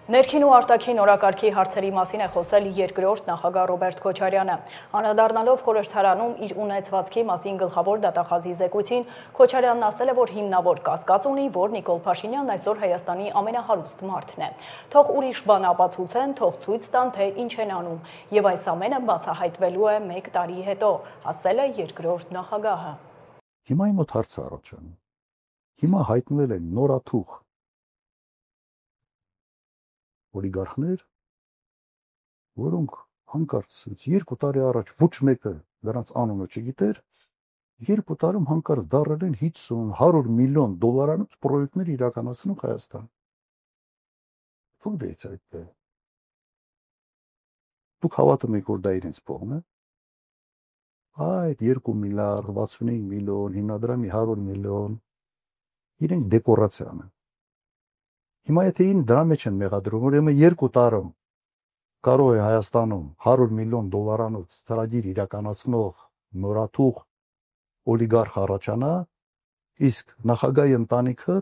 Ներքին ու արտաքին օրակարգի հարցերի մասին է խոսել երկրորդ նախագահ Ռոբերտ Քոչարյանը։ Անդրադառնալով խորհրդարանում իր ունեցվածքի մասին գլխավոր դատախազի զեկույցին, Քոչարյանն ասել է, որ հիմնավոր կասկած ունի, որ Նիկոլ Փաշինյանն այսօր Հայաստանի ամենահարուստ մարդն է։ Թող ուրիշ բան ապացուցեն, թող ցույց տան, թե ինչ են անում, եւ այս ամենը բացահայտվելու է 1 տարի հետո, ասել է երկրորդ նախագահը։ Հիմա իմ մոտ հարց է առաջանում։ Հիմա հայտնվել են նորաթուխ օլիգարխներ, որոնք հանկարծ 2 տարի առաջ ոչ մեկը նրանց անունը չգիտեր, 2 տարում հանկարծ դառել են 50-100 միլիոն դոլարանոց պրոյեկտներ իրականացնում Հայաստան։ Ո՞ւր դեից այդպես։ Դուք հավատում եք, որ դա իրենց փողն է։ Այդ 2 միլիարդ 65 միլիոն, հիմնադրամի 100 միլիոն իրենք դեկորացիան են։ Հիմա եթե դրա մեջ են մեղադրում, ուրեմն 2 տարում կարող է Հայաստանում 100 միլիոն դոլարանոց ծրագիր իրականացնող նորաթուխ օլիգարխ առաջանա, իսկ նախագահի ընտանիքը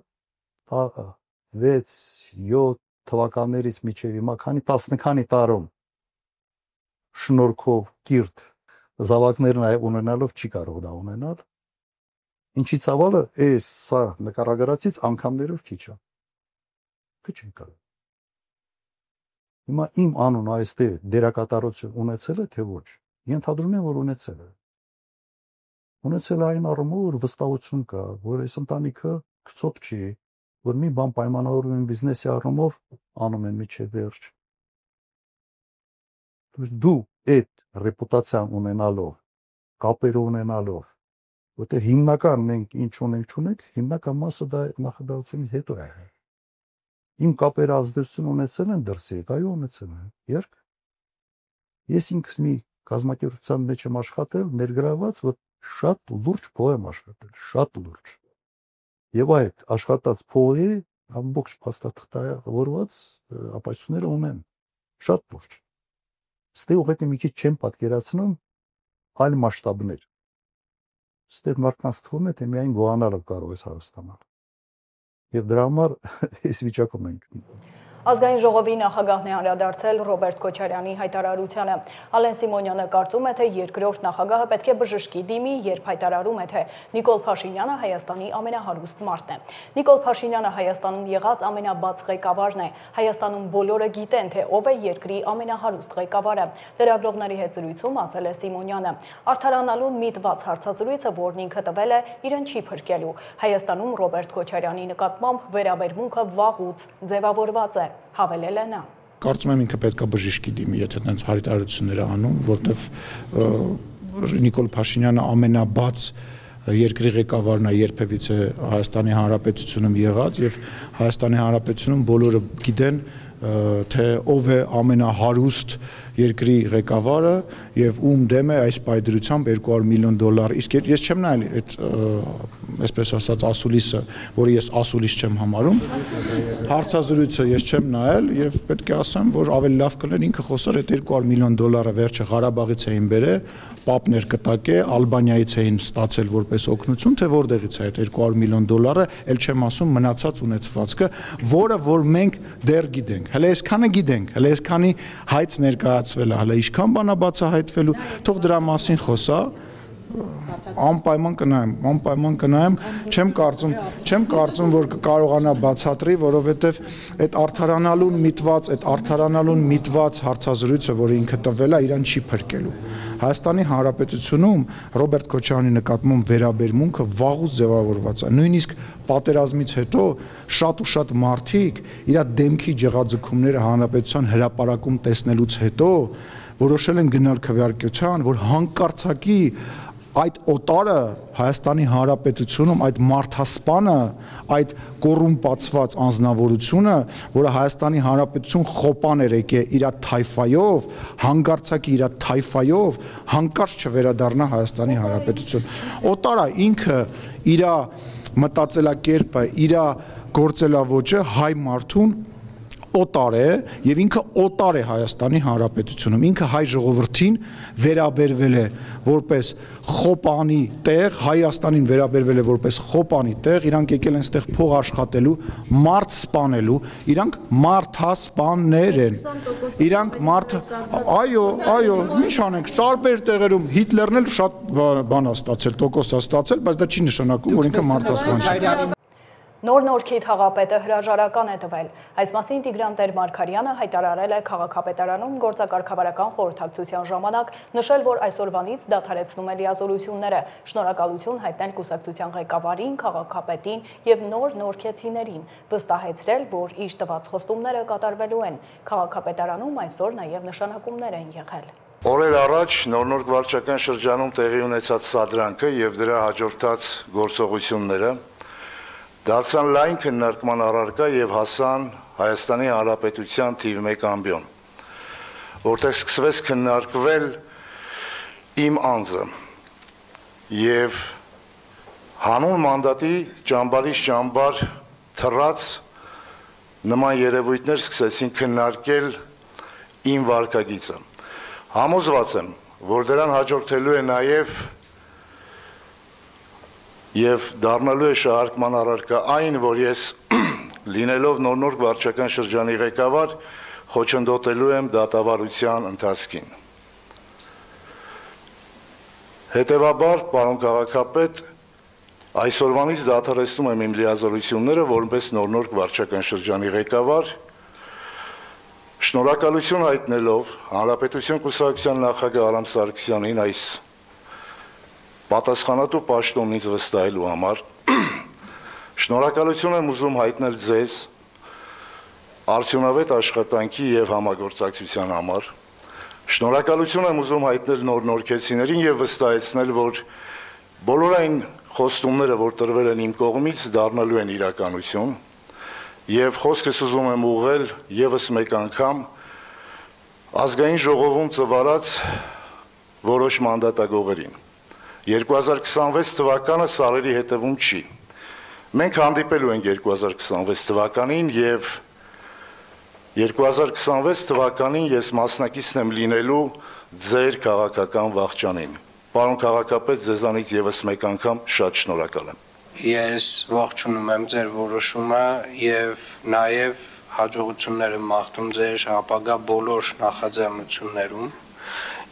6-7 թվականներից մինչև հիմա 10 տարում շնորհքով կիրթ զավակներն ունենալով չի կարող դա ունենալ։ Ինչի ցավալը էս սա նկարագրածից անգամներով քիչ է։ Քիչ են կարող։ Հիմա իմ անունը այստեղ դերակատարություն ունեցել է, թե ոչ։ Ենթադրում եմ, որ ունեցել է։ Ունեցել է այն առումով, որ վստահություն կա, որ այս ընտանիքը քծոտ չի, որ մի բան պայմանավորում են բիզնեսի առումով անում են միջև վերջ։ Դու այդ ռեպուտացիան ունենալով, կապեր ունենալով, որտեղ հիմնական մենք ինչ ունենք, հիմնական մասը դա նախագահությունից հետո է։ Իմ կապերը ազդեցություն ունեցել են դրսի հետ, այո ունեցել են, երկ։ Ես ինքս մի կազմակերպության մեջ եմ աշխատել, ներգրաված, որ շատ լուրջ փող եմ աշխատել, շատ լուրջ։ Եվ այդ աշխատած փողի ամբողջ փաստաթղթավորված ապացույցները ունեմ, շատ լուրջ։ Ստեղ ուղղակի մի քիչ չեմ պատկերացնում այլ մասշտաբներ։ Ստեղ մարդկանց թվում է, թե միայն գոհանալը կարող է հարստանալ։ Եվ դրա համար այս վիճակում ենք։ Ազգային ժողովի նախագահն է անդրադարձել Ռոբերտ Քոչարյանի հայտարարությանը։ Ալեն Սիմոնյանը կարծում է, թե երկրորդ նախագահը պետք է բժշկի դիմի, երբ հայտարարում է, թե Նիկոլ Փաշինյանը Հայաստանի ամենահարուստ մարդն է։ Նիկոլ Փաշինյանը Հայաստանում եղած ամենաբաց ղեկավարն է։ Հայաստանում բոլորը գիտեն, թե ով է երկրի ամենահարուստ ղեկավարը։ Լրագրողների հետ զրույցում ասել է Սիմոնյանը։ Արդարանալուն միտված հարցազրույցը, որն ինքը տվել է, իրեն չի փրկելու։ Հայաստանում Ռոբերտ Քոչարյանի նկատմամբ վերաբերմունքը վաղուց ձևավորված է, հավելել է նա։ Կարծում եմ ինքը պետք է բժշկի դիմի, եթե այդպես հայտարարություններ անում, որտեվ Նիկոլ Փաշինյանը ամենաբաց երկրի ղեկավարն է երբևիցե Հայաստանի Հանրապետությունում եղած եւ Հայաստանի Հանրապետությունում բոլորը գիտեն, թե ով է ամենահարուստ երկրի ղեկավարը եւ ում դեմ է այս պայդրությամբ $200 միլիոն։ Իսկ ես չեմ նայել այդ այսպես ասած ասուլիսը, որը ես ասուլիս չեմ համարում, հարցազրույցը ես չեմ նայել եւ պետք է ասեմ, որ ավելի լավ կլներ ինքը խոսար այդ $200 միլիոն վերջը Ղարաբաղից էին բերել, պապներ կտակե, Ալբանիայից էին ստացել որպես օգնություն, թե որտեղից է այդ $200 միլիոն, ել չեմ ասում մնացած ունեցվածքը, որը որ մենք դեռ գիտենք։ Հələ այսքանը գիտենք, հələ այսքանի հայց ներկայացվել է, հələ ինչքան բան է բացահայտվելու, թող դրա մասին խոսա, անպայման կնայեմ, չեմ կարծում, որ կարողանա բացատրի, որովհետև այդ արդարանալուն միտված հարցազրույցը, որը ինքը տվել է, իրան չի փրկելու։ Հայաստանի Հանրապետությունում Ռոբերտ Քոչարյանի նկատմամբ վերաբերմունքը վաղուց ձևավորված է։ Նույնիսկ պատերազմից հետո շատ մարդիկ իր դեմքի ջղաձգումները հանրապետության հրապարակում տեսնելուց հետո որոշել են գնալ քվեարկության, որ հանկարծակի այդ օտարը Հայաստանի Հանրապետությունում, այդ մարդասպանը, այդ կոռումպացված անձնավորությունը, որը Հայաստանի Հանրապետություն խոպան էր եկել իր թայֆայով, հանկարծակի իր թայֆայով, հանկարծ չվերադառնա Հայաստանի Հանրապետություն։ Օտարը ինքը իր մտածելակերպը, իր գործելավոճը հայ մարդուն օտար է եւ ինքը օտար է Հայաստանի Հանրապետությունում, ինքը հայ ժողովրդին վերաբերվել է որպես խոպանի տեղ, Հայաստանին վերաբերվել է որպես խոպանի տեղ, իրանք եկել են այդտեղ փող աշխատելու, մարդ սպանելու, իրանք մարդասպաններ են, իրանք այո, ինչ անենք, տարբեր տեղերում Հիտլերն էլ շատ բան է ստացել, տոկոս է ստացել, բայց դա չի նշանակում, որ ինքը մարդասպան չի։ Նոր Նորքի թաղապետը հրաժարական է տվել։ Այս մասին Տիգրան Տեր-Մարգարյանը հայտարարել է քաղաքապետարանում գործակարգավարական խորհրդակցության ժամանակ, նշել, որ այսօրվանից դադարեցնում է լիազորությունները, շնորհակալություն հայտնել կուսակցության ղեկավարին, քաղաքապետին եւ նոր նորքեցիներին, վստահեցրել, որ իր տված խոստումները կատարվելու են։ Քաղաքապետարանում այսօր նաեւ նշանակումներ են եղել։ Օրեր առաջ Նոր Նորք վարչական շրջանում տեղի ունեցած սադրանքը եւ դրա հաջորդած գործողությունները դարձան լայն քննարկման առարկա եւ հասան Հայաստանի Հանրապետության թիվ 1 ամբիոն, որտեղ սկսվեց քննարկվել իմ անձը եւ հանուն մանդատի ճամբարից ճամբար թռած նման երևույթներ սկսեցին քննարկել իմ վարքագիծը։ Համոզված եմ, որ դրան հաջորդելու է նաեւ եւ դառնալու է շահարկման առարկա այն, որ ես լինելով Նոր Նորք վարչական շրջանի ղեկավար խոչընդոտելու եմ դատավարության ընթացքին։ Հետևաբար, պարոն քաղաքապետ, այսօրվանից դադարեցնում եմ իմ լիազորությունները որպես Նոր Նորք վարչական շրջանի ղեկավար, շնորհակալություն հայտնելով Հանրապետություն կուսակցության նախագահ Արամ Սարգսյանին այս պատասխանատու պաշտոնն ինձ վստահելու համար, շնորհակալություն եմ ուզում հայտնել ձեզ արդյունավետ աշխատանքի եւ համագործակցության համար, շնորհակալություն եմ ուզում հայտնել նոր նորքեցիներին եւ վստահեցնել, որ բոլոր այն խոստումները, որ տրվել են իմ կողմից, դառնալու են իրականություն եւ խոսքս ուզում եմ ուղղել եւս մեկ անգամ ազգային ժողովում ծվարած որոշ մանդատագողերին։ 2026 թվականը սարերի հետևում չի։ Մենք հանդիպելու ենք 2026 թվականին եւ 2026 թվականին ես մասնակիցն եմ լինելու ձեր քաղաքական վախճանին։ Պարոն քաղաքապետ, ձեզանից եւս մեկ անգամ շատ շնորհակալ եմ։ Ես ողջունում եմ ձեր որոշումը եւ նաեւ հաջողությունները մաղթում ձեր ապագա բոլոր նախաձեռնություններում։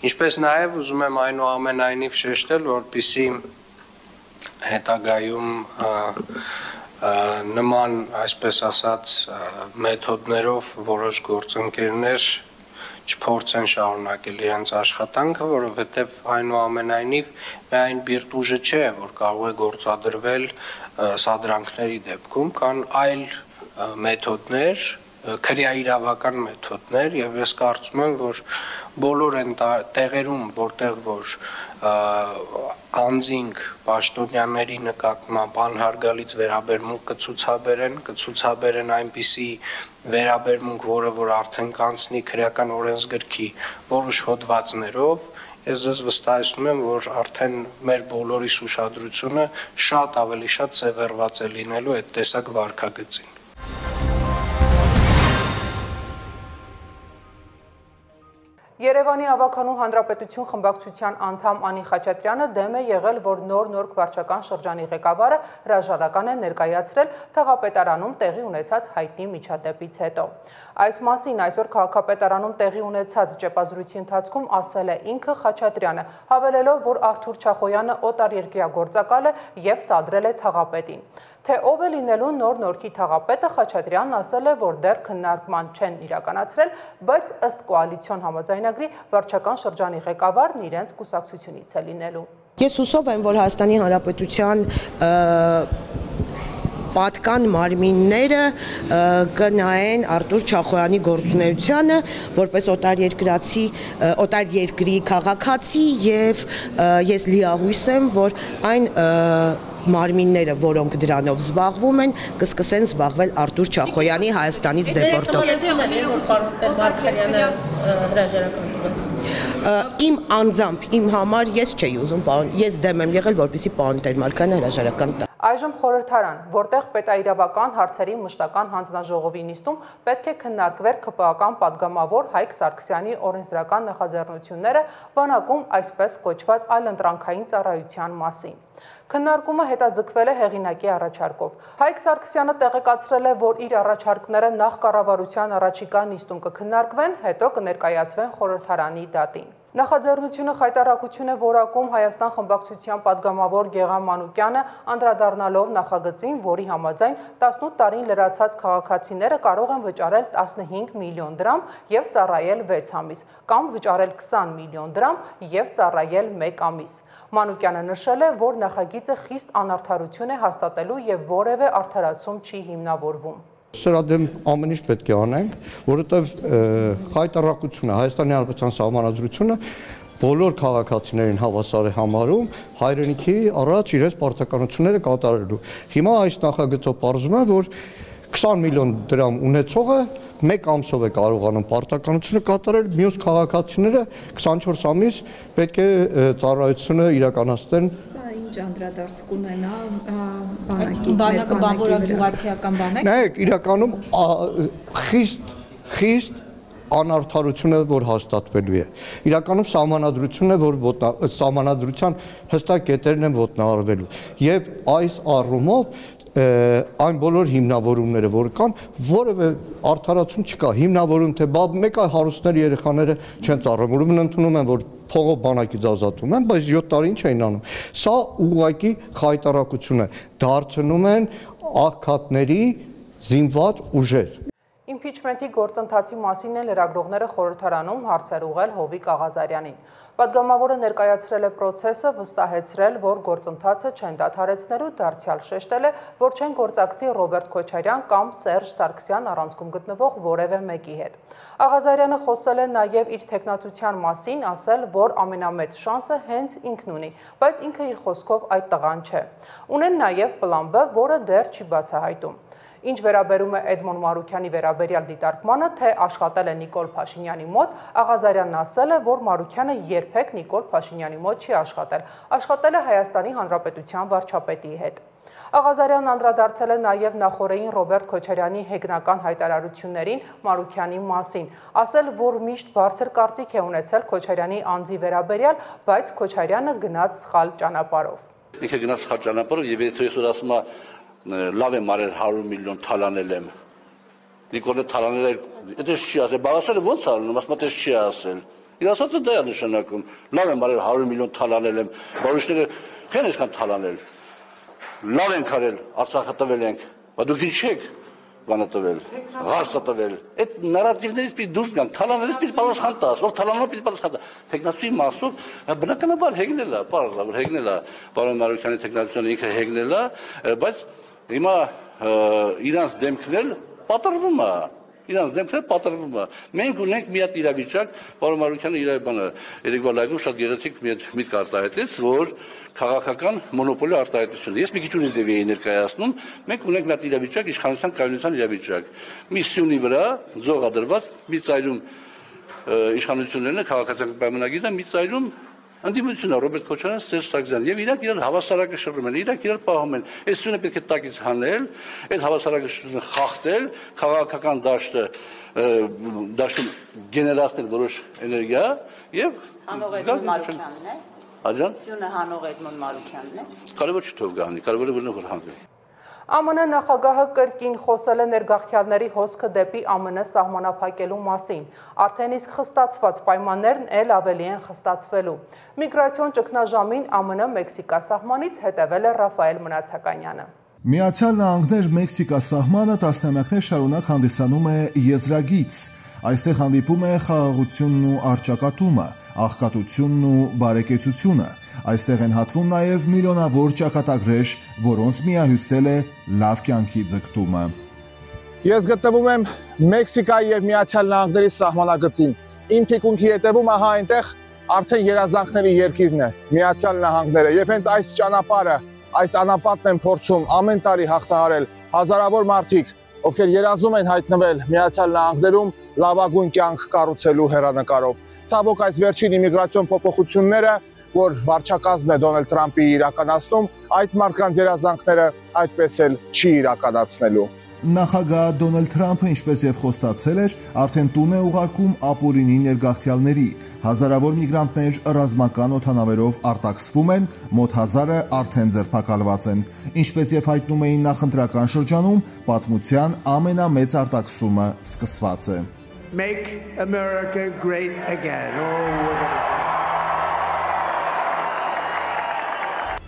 Ինչպես նաև ուզում եմ այնուամենայնիվ շեշտել, որպեսզի հետագայում նման, այսպես ասած, մեթոդներով որոշ գործընկերներ չփորձեն շարունակել իրենց աշխատանքը, որովհետև այնուամենայնիվ միայն բիրտ ուժը չէ, որ կարող է գործադրվել սադրանքների դեպքում, կան այլ մեթոդներ, քրեաիրավական մեթոդներ եւ ես կարծում եմ, որ բոլոր այն տեղերում, որտեղ որ անձինք պաշտոնյաների նկատմամբ անհարգալից վերաբերմունք կցուցաբերեն այնպիսի վերաբերմունք, որը որ արդեն կանցնի քրեական օրենսգրքի որոշ հոդվածներով, ես ձեզ վստահեցնում եմ, որ արդեն մեր բոլորիս ուշադրությունը շատ ավելի շատ սևեռված է լինելու այդ տեսակ վարքագծին։ Երևանի ավականու հանրապետություն խմբակցության անդամ Անի Խաչատրյանը դեմ է եղել, որ Նոր Նորք վարչական շրջանի ղեկավարը հրաժարական է ներկայացրել թաղապետարանում տեղի ունեցած հայտնի միջադեպից հետո։ Այս մասին այսօր քաղաքապետարանում տեղի ունեցած ճեպազրույցի ընթացքում ասել է ինքը Խաչատրյանը, հավելելով, որ Արթուր Չախոյանը օտարերկրյա գործակալ է եւ սադրել է թաղապետին։ Թե ով է լինելու Նոր Նորքի թաղապետը, Խաչատրյանն ասել է, որ դեռ քննարկման չեն իրականացրել, բայց ըստ կոալիցիոն համաձայնագրի վարչական շրջանի ղեկավարն իրենց կուսակցությունից է լինելու։ Ես հուսով եմ, որ Հայաստանի Հանրապետության պատկան մարմինները կնայեն Արթուր Չախոյանի գործունեությանը որպես օտարերկրի քաղաքացի եւ ես լիահույս եմ, որ այն մարմինները, որոնք դրանով զբաղվում են, կսկսեն զբաղվել Արթուր Չախոյանի Հայաստանից դեպորտով։ Իմ անձամբ, իմ համար ես չէի ուզում, ես դեմ եմ եղել, որպեսզի պարոն Տեր-Մարգարյանը հրաժարական տա։ Այժմ խորհրդարան, որտեղ պետաիրավական հարցերի մշտական հանձնաժողովի նիստում պետք է քննարկվեր ԿՊԱ-կան падգամավոր Հայկ Սարգսյանի օրենսդրական նախաձեռնությունները բանակում այսպես կոչված այլընտրանքային ծառայության մասին։ Քննարկումը հետաձգվել է հեղինակի առաջարկով։ Հայկ Սարգսյանը տեղեկացրել է, որ իր առաջարկները նախ կառավարության առաջիկա նիստում կքննարկվեն, հետո կներկայացվեն խորհրդարանի դատին։ Նախաձեռնությունը խայտառակություն է որակում Հայաստան խմբակցության падգամավոր Գեղամ Մանուկյանը, անդրադառնալով նախագծին, որի համաձայն 18 տարին լրացած քաղաքացիները կարող են վճարել 15 միլիոն դրամ եւ ծառայել 6 ամիս, կամ վճարել 20 միլիոն դրամ եւ ծառայել 1 ամիս։ Մանուկյանը նշել է, որ նախագիծը խիստ անարդարություն է հաստատելու եւ որևէ արդարացում չի հիմնավորվում։ Սրա դեմ ամեն ինչ պետք է անենք, որովհետև խայտառակությունը, Հայաստանի Հանրապետության Սահմանադրությունը բոլոր քաղաքացիներին հավասար է համարում հայրենիքի առաջ իրենց պարտականությունները կատարելու։ Հիմա այս նախագծով պարզվում է, որ 20 միլիոն դրամ ունեցողը 1 ամսով է կարողանում պարտականությունը կատարել, մյուս քաղաքացիները 24 ամիս պետք է ծառայությունը իրականացնեն։ Ինչ անդրադարձ կունենա բանակը բանվորագյուղացիական բանակ։ Նայեք, իրականում խիստ անարդարությունը, որ հաստատվելու է։ Իրականում սահմանադրությունն է, որ սահմանադրության հստակ կետերն են ոտնահարվելու։ Եվ այս առումով այն բոլոր հիմնավորումները, որ կան, որևէ արդարացում չկա։ Հիմնավորում թե մեկը հարուստների երեխաները չեն ծառայում, ուրեմն ընդունում են, որ փողով բանակից ազատում են, բայց 7 տարի ինչ էին անում։ Սա ուղղակի խայտառակություն է, դարձնում են աղքատների զինված ուժեր։ Իմպիչմենթի գործընթացի մասին է լրագրողները խորհրդարանում հարցեր ուղղել Հովիկ Աղազարյանին։ Պատգամավորը ներկայացրել է process-ը, վստահեցրել, որ գործընթացը չեն դադարեցնելու, դարձյալ շեշտել է, որ չեն գործակցի Ռոբերտ Քոչարյան կամ Սերժ Սարգսյան առանցքում գտնվող որևէ մեկի հետ։ Աղազարյանը խոսել է նաև իր թեկնածության մասին, ասել, որ ամենամեծ շանսը հենց ինքն ունի, բայց ինքը իր խոսքով այդ տղան չէ։ Ունեն նաև պլան B, որը դեռ չի բացահայտում։ Ինչ վերաբերում է Էդմոն Մարուքյանի վերաբերյալ դիտարկմանը, թե աշխատել է Նիկոլ Փաշինյանի մոտ, Աղազարյանն ասել է, որ Մարուքյանը երբեք Նիկոլ Փաշինյանի մոտ չի աշխատել, աշխատել է Հայաստանի Հանրապետության վարչապետի հետ։ Աղազարյանն անդրադարձել է նաև նախօրեին Ռոբերտ Քոչարյանի հեգնական հայտարարություններին Մարուքյանի մասին, ասել, որ միշտ բարձր կարծիք է ունեցել Քոչարյանի անձի վերաբերյալ, բայց Քոչարյանը գնաց սխալ ճանապարհով։ Ինքը գնաց սխալ ճանապարհով եւ եթե ասում է լավ եմ արել 100 միլիոն թալանել եմ։ Նիկոլը թալանել է, դա չի ասել, բաղասել ո՞նց ալնում, ասում է չի ասել։ Իր ասածը դա է նշանակում։ Լավ եմ արել 100 միլիոն թալանել եմ, որոշները քան այսքան թալանել։ Լավ ենք արել, Արցախը տվել ենք, բայց դուք ինչ եք բանը տվել, ղարսը տվել։ Այդ նարատիվներից պիտի դուրս գանք, թալաներից պիտի պատասխան տաս, որ թալանով պիտի պատասխան տա։ Տեխնացուի մասով բնականաբար հեգնել է, պարզաբար հեգնել է, պարոն Մարուքյանի տեխնացիոնը ինքը հեգնել է, բայց հիմա իրանց դեմքնել պատրվում է, Մենք ունենք մի հատ իրավիճակ, պարոն Մարուքյանը իր բանը երեկվա լայվում շատ գեղեցիկ մի հատ միտք արտահայտեց, որ քաղաքական մոնոպոլի արտահայտություն։ Ես մի քիչ ուրիշ ձև էի ներկայացնում, մենք ունենք մի հատ իրավիճակ, իշխանության կայունության իրավիճակ։ Մի սյունի վրա ձողադրված մի ծայրում իշխանություններն քաղաքացիական պայմանագիրը մի ծայրում Անդիմությունն է Ռոբերտ Քոչարյան, Սերժ Սարգսյան եւ իրենք իրար հավասարակշռում են, իրենք իրար պահում են։ Այս սյունը պետք է տակից հանել, այդ հավասարակշռությունը խախտել, քաղաքական դաշտում գեներացնել որոշ էներգիա եւ հանող Էդմոն Մարուքյանն է։ Աջան։ Սյունը հանող Էդմոն Մարուքյանն է։ Կարևոր չի թող գահանի, կարևորը որ հանվի։ ԱՄՆ նախագահը կրկին խոսել է ներգաղթյալների հոսքը դեպի ԱՄՆ սահմանափակելու մասին։ Արդեն իսկ խստացված պայմաններն էլ ավելի են խստացվելու։ Միգրացիոն ճգնաժամին ԱՄՆ Մեքսիկա սահմանից հետևել է Ռաֆայել Մնացականյանը։ Միացյալ Նահանգներ Մեքսիկա սահմանը տասնամյակներ շարունակ հանդիսանում է եզրագիծ։ Այստեղ հանդիպում է խաղաղությունն ու առճակատումը, աղքատությունն ու բարեկեցությունը։ Այստեղ են հատվում նաև միլիոնավոր ճակատագրեր, որոնց միահյուսել է լավ կյանքի ձգտումը։ Ես գտնվում եմ Մեքսիկայի եւ Միացյալ Նահանգների սահմանագծին։ Իմ թիկունքի հետևում ահա այնտեղ արդեն երազանքների երկիրն է, Միացյալ Նահանգները, եւ հենց այս ճանապարհը, այս անապատն են փորձում ամեն տարի հաղթահարել հազարավոր մարդիկ, ովքեր երազում են հայտնվել Միացյալ Նահանգներում լավագույն կյանք կառուցելու հեռանկարով։ Ցավոք այս վերջին իմիգրացիոն փոփոխությունները որ վարչակազմն է Դոնալդ Թրամփի իրականացնում, այդ մարդկանց երազանքները այդպես էլ չի իրականացնելու։ Նախագահ Դոնալդ Թրամփը, ինչպես եւ խոստացել էր, արդեն տուն է ուղարկում ապօրինի ներգաղթյալների։ Հազարավոր միգրանտներ ռազմական օդանավերով արտաքսվում են, մոտ 1000-ը արդեն ձերբակալված են։ Ինչպես եւ հայտնում էին նախընտրական շրջանում, պատմության ամենամեծ արտաքսումը սկսված է։ Make America great again.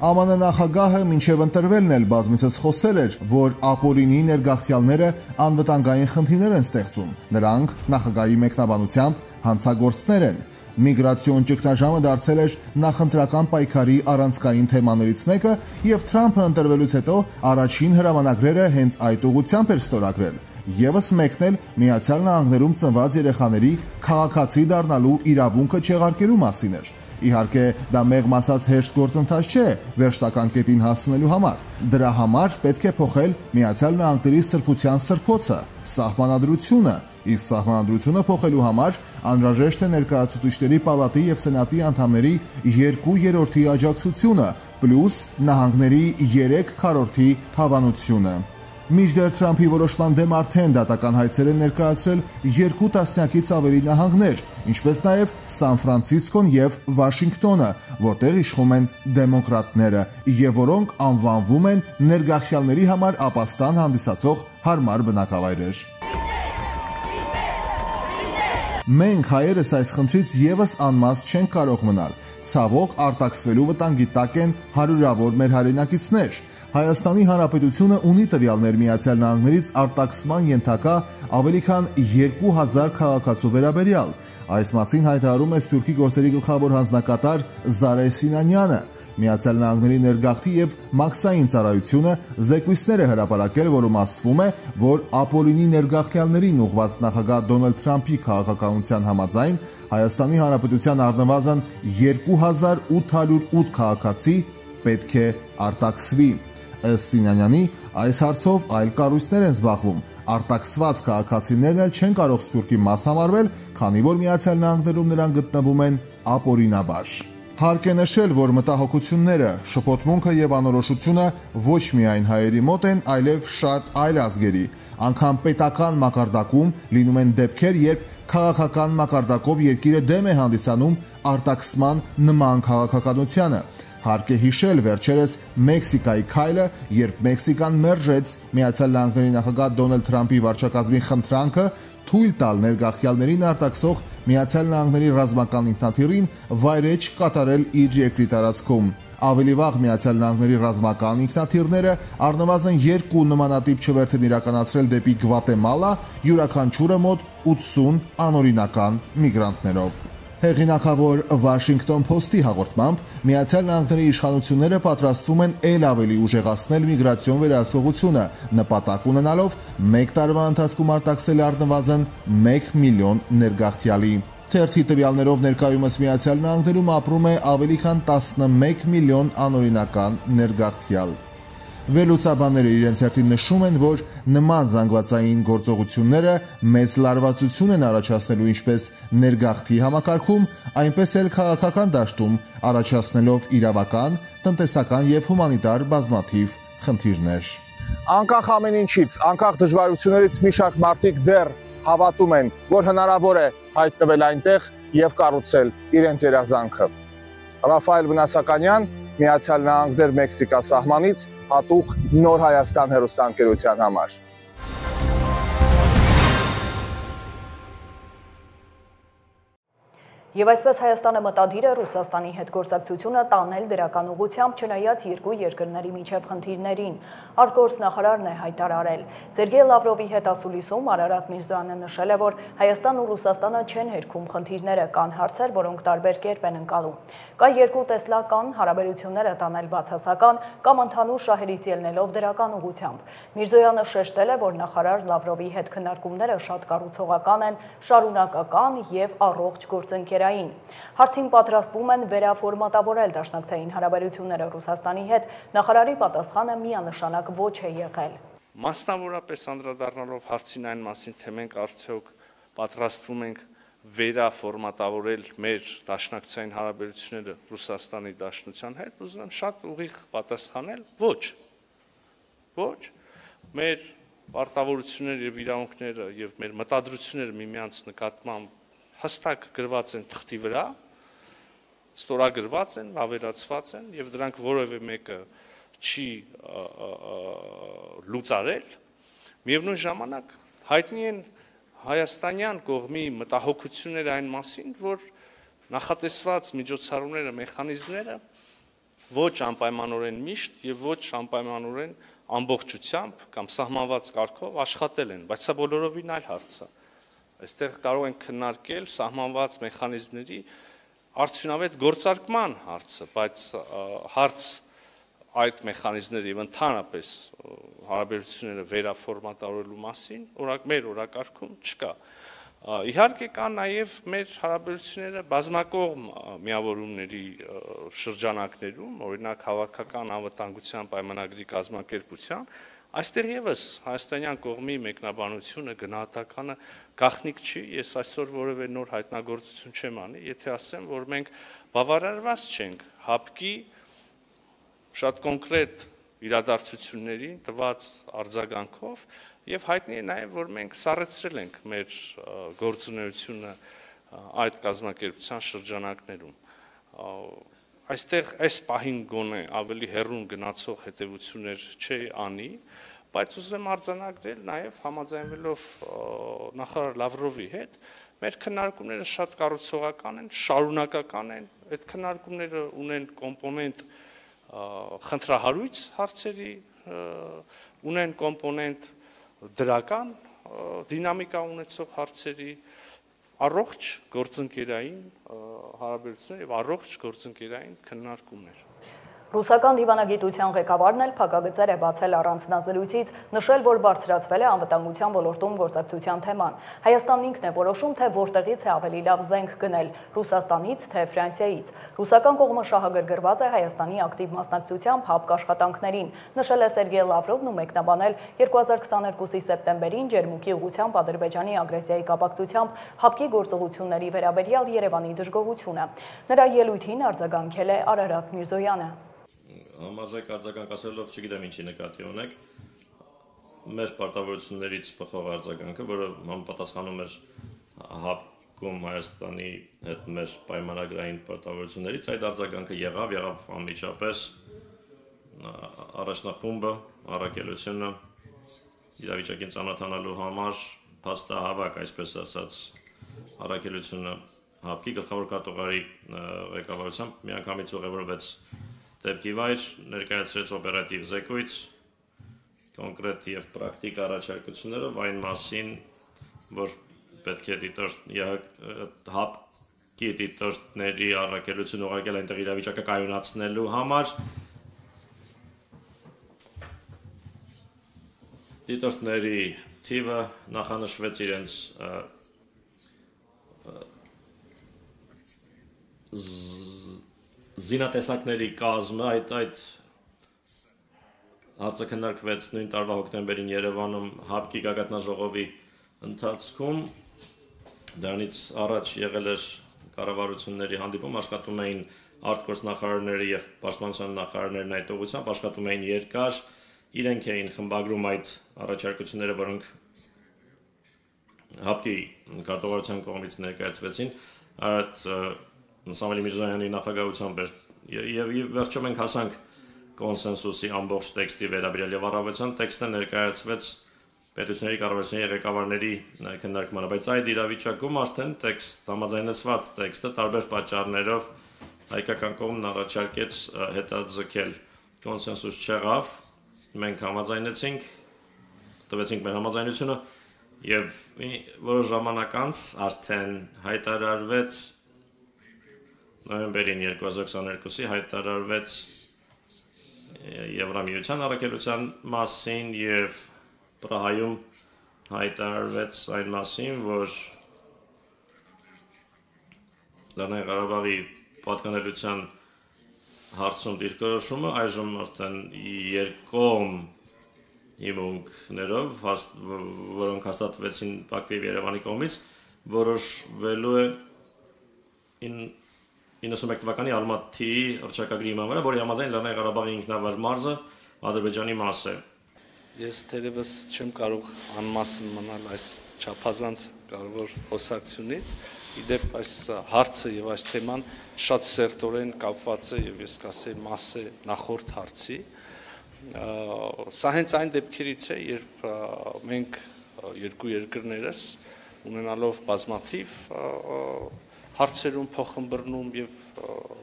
ԱՄՆ նախագահը մինչև ընտրվելն էլ բազմիցս խոսել էր, որ ապօրինի ներգաղթյալները անվտանգային խնդիրներ են ստեղծում։ Նրանք նախագահի մեկնաբանությամբ հանցագործներ են։ Միգրացիոն ճգնաժամը դարձել էր նախընտրական պայքարի առանցքային թեմաներից մեկը, եւ Թրամփը ընտրվելուց հետո առաջին հրամանագրերը հենց այդ ուղղությամբ էր ստորագրել։ Եվս մեկն էլ Միացյալ Նահանգներում ծնված երեխաների քաղաքացի դառնալու իրավունքը չեղարկելու մասին էր։ Իհարկե, դա մեղմ ասած հեշտ գործընթաց չէ վերջնական կետին հասնելու համար։ Դրա համար պետք է փոխել Միացյալ Նահանգների սրբության սրբոցը, սահմանադրությունը, իսկ սահմանադրությունը փոխելու համար անհրաժեշտ է ներկայացուցիչների պալատի եւ սենատի անդամների 2/3 աջակցությունը, պլյուս նահանգների 3/4 հավանությունը։ Մինչդեռ Թրամփի որոշման դեմ արդեն դատական հայցեր են ներկայացրել 2 տասնյակից ավելի նահանգներ, ինչպես նաև Սան Ֆրանցիսկոն եւ Վաշինգտոնը, որտեղ իշխում են դեմոկրատները, եւ որոնք անվանվում են ներգաղթյալների համար ապաստան հանդիսացող հարմար բնակավայրեր։ Մենք հայերս այս խնդրից եւս անմաս չենք կարող մնալ։ Ցավոք արտաքսվելու վտանգի տակ են հարյուրավոր մեր հայրենակիցներ։ Հայաստանի Հանրապետությունը ունի տվյալներ Միացյալ Նահանգներից արտաքսման ենթակա ավելի քան 2000 քաղաքացու վերաբերյալ։ Այս մասին հայտարարում է Սփյուռքի գործերի գլխավոր հանձնակատար Զարե Սինանյանը։ Միացյալ Նահանգների ներգաղթի եւ մաքսային ծառայությունը զեկույցներ է հրապարակել, որում ասվում է, որ ապօրինի ներգաղթյալներին ուղղված նախագահ Դոնալդ Թրամփի քաղաքականության համաձայն Հայաստանի Հանրապետության առնվազն 2808 քաղաքացի պետք է արտաքսվի։ Ըստ Սինանյանի, այս հարցով այլ կառույցներ են զբաղվում։ Արտաքսված քաղաքացիներն էլ չեն կարող Սփյուռքի մաս համարվել, քանի որ Միացյալ Նահանգներում նրանք գտնվում են ապօրինաբար։ Հարկ է նշել, որ մտահոգությունները, շփոթմունքը եւ անորոշությունը ոչ միայն հայերի մոտ են, այլև շատ այլ ազգերի։ Անկամ պետական մակարդակում լինում են դեպքեր, երբ քաղաքական մակարդակով երկիրը դեմ է հանդիսանում արտաքսման նման քաղաքականությանը։ Հարկ է հիշել վերջերս Մեքսիկայի քայլը, երբ Մեքսիկան մերժեց Միացյալ Նահանգների նախագահ Դոնալդ Թրամփի վարչակազմի խնդրանքը թույլ տալ ներգաղթյալներին արտաքսող Միացյալ Նահանգների ռազմական ինքնաթիռին վայրէջք կատարել իր երկրի տարածքում։ Ավելի վաղ Միացյալ Նահանգների ռազմական ինքնաթիռները առնվազն 2 նմանատիպ չվերթ են իրականացրել դեպի Գվատեմալա, յուրաքանչյուրը մոտ 80 անօրինական միգրանտներով։ Հեղինակավոր Washington Post-ի հաղորդմամբ Միացյալ Նահանգների իշխանությունները պատրաստվում են ել ավելի ուժեղացնել միգրացիոն վերահսկողությունը, նպատակ ունենալով 1 տարվա ընթացքում արտաքսել առնվազն 1 միլիոն ներգաղթյալի։ Թերթի տվյալներով ներկայումս Միացյալ Նահանգներում ապրում է ավելի քան 11 միլիոն անօրինական ներգաղթյալ։ Վերլուծաբանները իրենց հերթին նշում են, որ նման զանգվածային գործողությունները մեծ լարվածություն են առաջացնելու ինչպես ներգաղթի համակարգում, այնպես էլ քաղաքական դաշտում, առաջացնելով իրավական, տնտեսական եւ հումանիտար բազմաթիվ խնդիրներ։ Անկախ ամեն ինչից, անկախ դժվարություններից մի շարք մարդիկ դեռ հավատում են, որ հնարավոր է հայտնվել այնտեղ եւ կառուցել իրենց երազանքը։ Ռաֆայել Վնասականյան, Միացյալ Նահանգներ Մեքսիկա սահմանից, հատուկ Նոր Հայաստան հեռուստաընկերության համար։ Եվ այսպես Հայաստանը մտադիր է Ռուսաստանի հետ գործակցությունը տանել դրական ուղղությամբ, չնայած երկու երկրների միջև խնդիրներին։ Արտգործնախարարն է հայտարարել։ Սերգեյ Լավրովի հետ ասուլիսում Արարատ Միրզոյանը նշել է, որ Հայաստանն ու Ռուսաստանը չեն հերքում խնդիրները, կան հարցեր, որոնք տարբեր կերպ են ընկալում։ Կա երկու տեսլական հարաբերությունները տանել բացասական կամ ընդհանուր շահերից ելնելով դրական ուղղությամբ։ Միրզոյանը շեշտել է, որ նախարար Լավրովի հետ քննարկումները շատ կառուցողական են, շարունակական եւ առողջ գործընկերային։ Հարցին պատրաստվում են վերաֆորմատավորել դաշնակցային հարաբերությունները Ռուսաստանի հետ, նախարարի պատասխանը միանշանակ ոչ է եղել։ Մասնավորապես անդրադառնալով հարցին այն մասին, թե մենք արդյոք պատրաստվում ենք վերաֆորմատավորել մեր դաշնակցային հարաբերությունները Ռուսաստանի Դաշնության հետ, ուզում եմ շատ ուղիղ պատասխանել, ոչ, մեր պարտավորությունները եւ իրավունքները եւ մեր մտադրությունները միմյանց նկատմամբ հստակ գրված են թղթի վրա, ստորագրված են, ավերացված են եւ դրանք որևէ մեկը չի լուծարել, միևնույն ժամանակ հայտնի են հայաստանյան կողմի մտահոգությունները այն մասին, որ նախատեսված միջոցառումները, մեխանիզմները ոչ անպայմանորեն միշտ եւ ոչ անպայմանորեն ամբողջությամբ կամ սահմանված կարգով աշխատել են, բայց սա բոլորովին այլ հարց է։ Այստեղ կարող ենք քննարկել սահմանված մեխանիզմների արդյունավետ գործարկման հարցը, բայց հարց այդ մեխանիզմների եւ ընդհանրապես հարաբերությունները վերաֆորմատավորելու մասին մեր օրակարգում չկա։ Իհարկե կա նաեւ մեր հարաբերությունները բազմակողմ միավորումների շրջանակներում, օրինակ հավաքական անվտանգության պայմանագրի կազմակերպության, այստեղ եւս հայաստանյան կողմի մեկնաբանությունը գնահատականը գաղտնիք չի, ես այսօր որևէ նոր հայտնագործություն չեմ անի, եթե ասեմ, որ մենք բավարարված չենք ՀԱՊԿ-ի շատ կոնկրետ իրադարձություններին տված արձագանքով եւ հայտնի է նաեւ, որ մենք սառեցրել ենք մեր գործունեությունը այդ կազմակերպության շրջանակներում։ Այստեղ այս պահին գոնե ավելի հեռուն գնացող հետևություններ չի անի, բայց ուզում եմ արձանագրել նաեւ համաձայնվելով նախարար Լավրովի հետ, մեր քննարկումները շատ կառուցողական են, շարունակական են, այդ քննարկումները ունեն կոմպոնենտ խնդրահարույց հարցերի, ունեն կոմպոնենտ դրական դինամիկա ունեցող հարցերի, առողջ գործընկերային հարաբերություններ եւ առողջ գործընկերային քննարկումներ։ Ռուսական դիվանագիտության ղեկավարն էլ փակագծեր է բացել առանձնազրույցից, նշել, որ բարձրացվել է անվտանգության ոլորտում գործակցության թեման։ Հայաստանն ինքն է որոշում, թե որտեղից է ավելի լավ զենք գնել՝ Ռուսաստանից, թե Ֆրանսիայից։ Ռուսական կողմը շահագրգռված է Հայաստանի ակտիվ մասնակցությամբ ՀԱՊԿ աշխատանքներին, նշել է Սերգեյ Լավրովն ու մեկնաբանել 2022-ի սեպտեմբերին Ջերմուկի ուղղությամբ Ադրբեջանի ագրեսիայի կապակցությամբ ՀԱՊԿ-ի գործողությունների վերաբերյալ Երևանի դժգոհությունը։ Նրա ելույթին արձագանքել է Արարատ Միրզոյանը։ Համարժեք արձագանք ասելով չգիտեմ ինչի նկատի ունեք, մեր պարտավորություններից բխող արձագանքը, որը համապատասխանում էր ՀԱՊԿ-ում Հայաստանի հետ մեր պայմանագրային պարտավորություններից, այդ արձագանքը եղավ անմիջապես առաջնախումբը, առաքելությունը իրավիճակին ծանոթանալու համար փաստահավաք, այսպես ասած, առաքելությունը ՀԱՊԿ-ի գլխավոր քարտուղարի ղեկավարությամբ միանգամից ուղևորվեց դեպքի վայր, ներկայացրեց օպերատիվ զեկույց, կոնկրետ եւ պրակտիկ առաջարկություններով այն մասին, որ պետք է ՀԱՊԿ-ի դիտորդների առաքելություն ուղարկել այնտեղ իրավիճակը կայունացնելու համար, դիտորդների թիվը նախանշվեց իրենց զինատեսակների կազմը, այդ հարցը քննարկվեց նույն տարվա հոկտեմբերին Երևանում ՀԱՊԿ-ի գագաթնաժողովի ընթացքում, դրանից առաջ եղել էր կառավարությունների հանդիպում, աշխատում էին արտգործնախարարները եւ պաշտպանության նախարարներն այդ ուղղությամբ, աշխատում էին երկար, իրենք էին խմբագրում այդ առաջարկությունները, որոնք ՀԱՊԿ-ի քարտուղարության կողմից ներկայացվեցին, այդ Սամվել Միրզոյանի նախագահությամբ եւ վերջում մենք հասանք կոնսենսուսի ամբողջ տեքստի վերաբերյալ եւ առավոտյան տեքստը ներկայացվեց պետությունների կառավարությունների ղեկավարների քննարկմանը, բայց այդ իրավիճակում արդեն տեքստ համաձայնեցված տեքստը տարբեր պատճառներով հայկական կողմն առաջարկեց հետաձգել, կոնսենսուս չեղավ, մենք համաձայնեցինք, տվեցինք մեր համաձայնությունը եւ որոշ ժամանակ անց արդեն հայտարարվեց նոյեմբերին 2022-ի հայտարարվեց Եվրամիության առաքելության մասին եւ Պրահայում հայտարարվեց այն մասին, որ Լեռնային Ղարաբաղի պատկանելիության հարցում դիրքորոշումը այժմ արդեն երկկողմ հիմունքներով, որոնք հաստատվեցին Բաքվի եւ Երևանի կողմից, որոշվելու է 91 թվականի Ալմատիի հռչակագրի հիման վրա, որի համաձայն Լեռնային Ղարաբաղի ինքնավար մարզը Ադրբեջանի մաս է։ Ես թերևս չեմ կարող անմասն մնալ այս չափազանց կարևոր խոսակցությունից, իդեպ այս հարցը եւ այս թեման շատ սերտորեն կապված է եւ ես կասեի մաս է նախորդ հարցի։ Սա հենց այն դեպքերից է, երբ մենք երկու երկրներս ունենալով բազմաթիվ հարցերում փոխհմբռնում եւ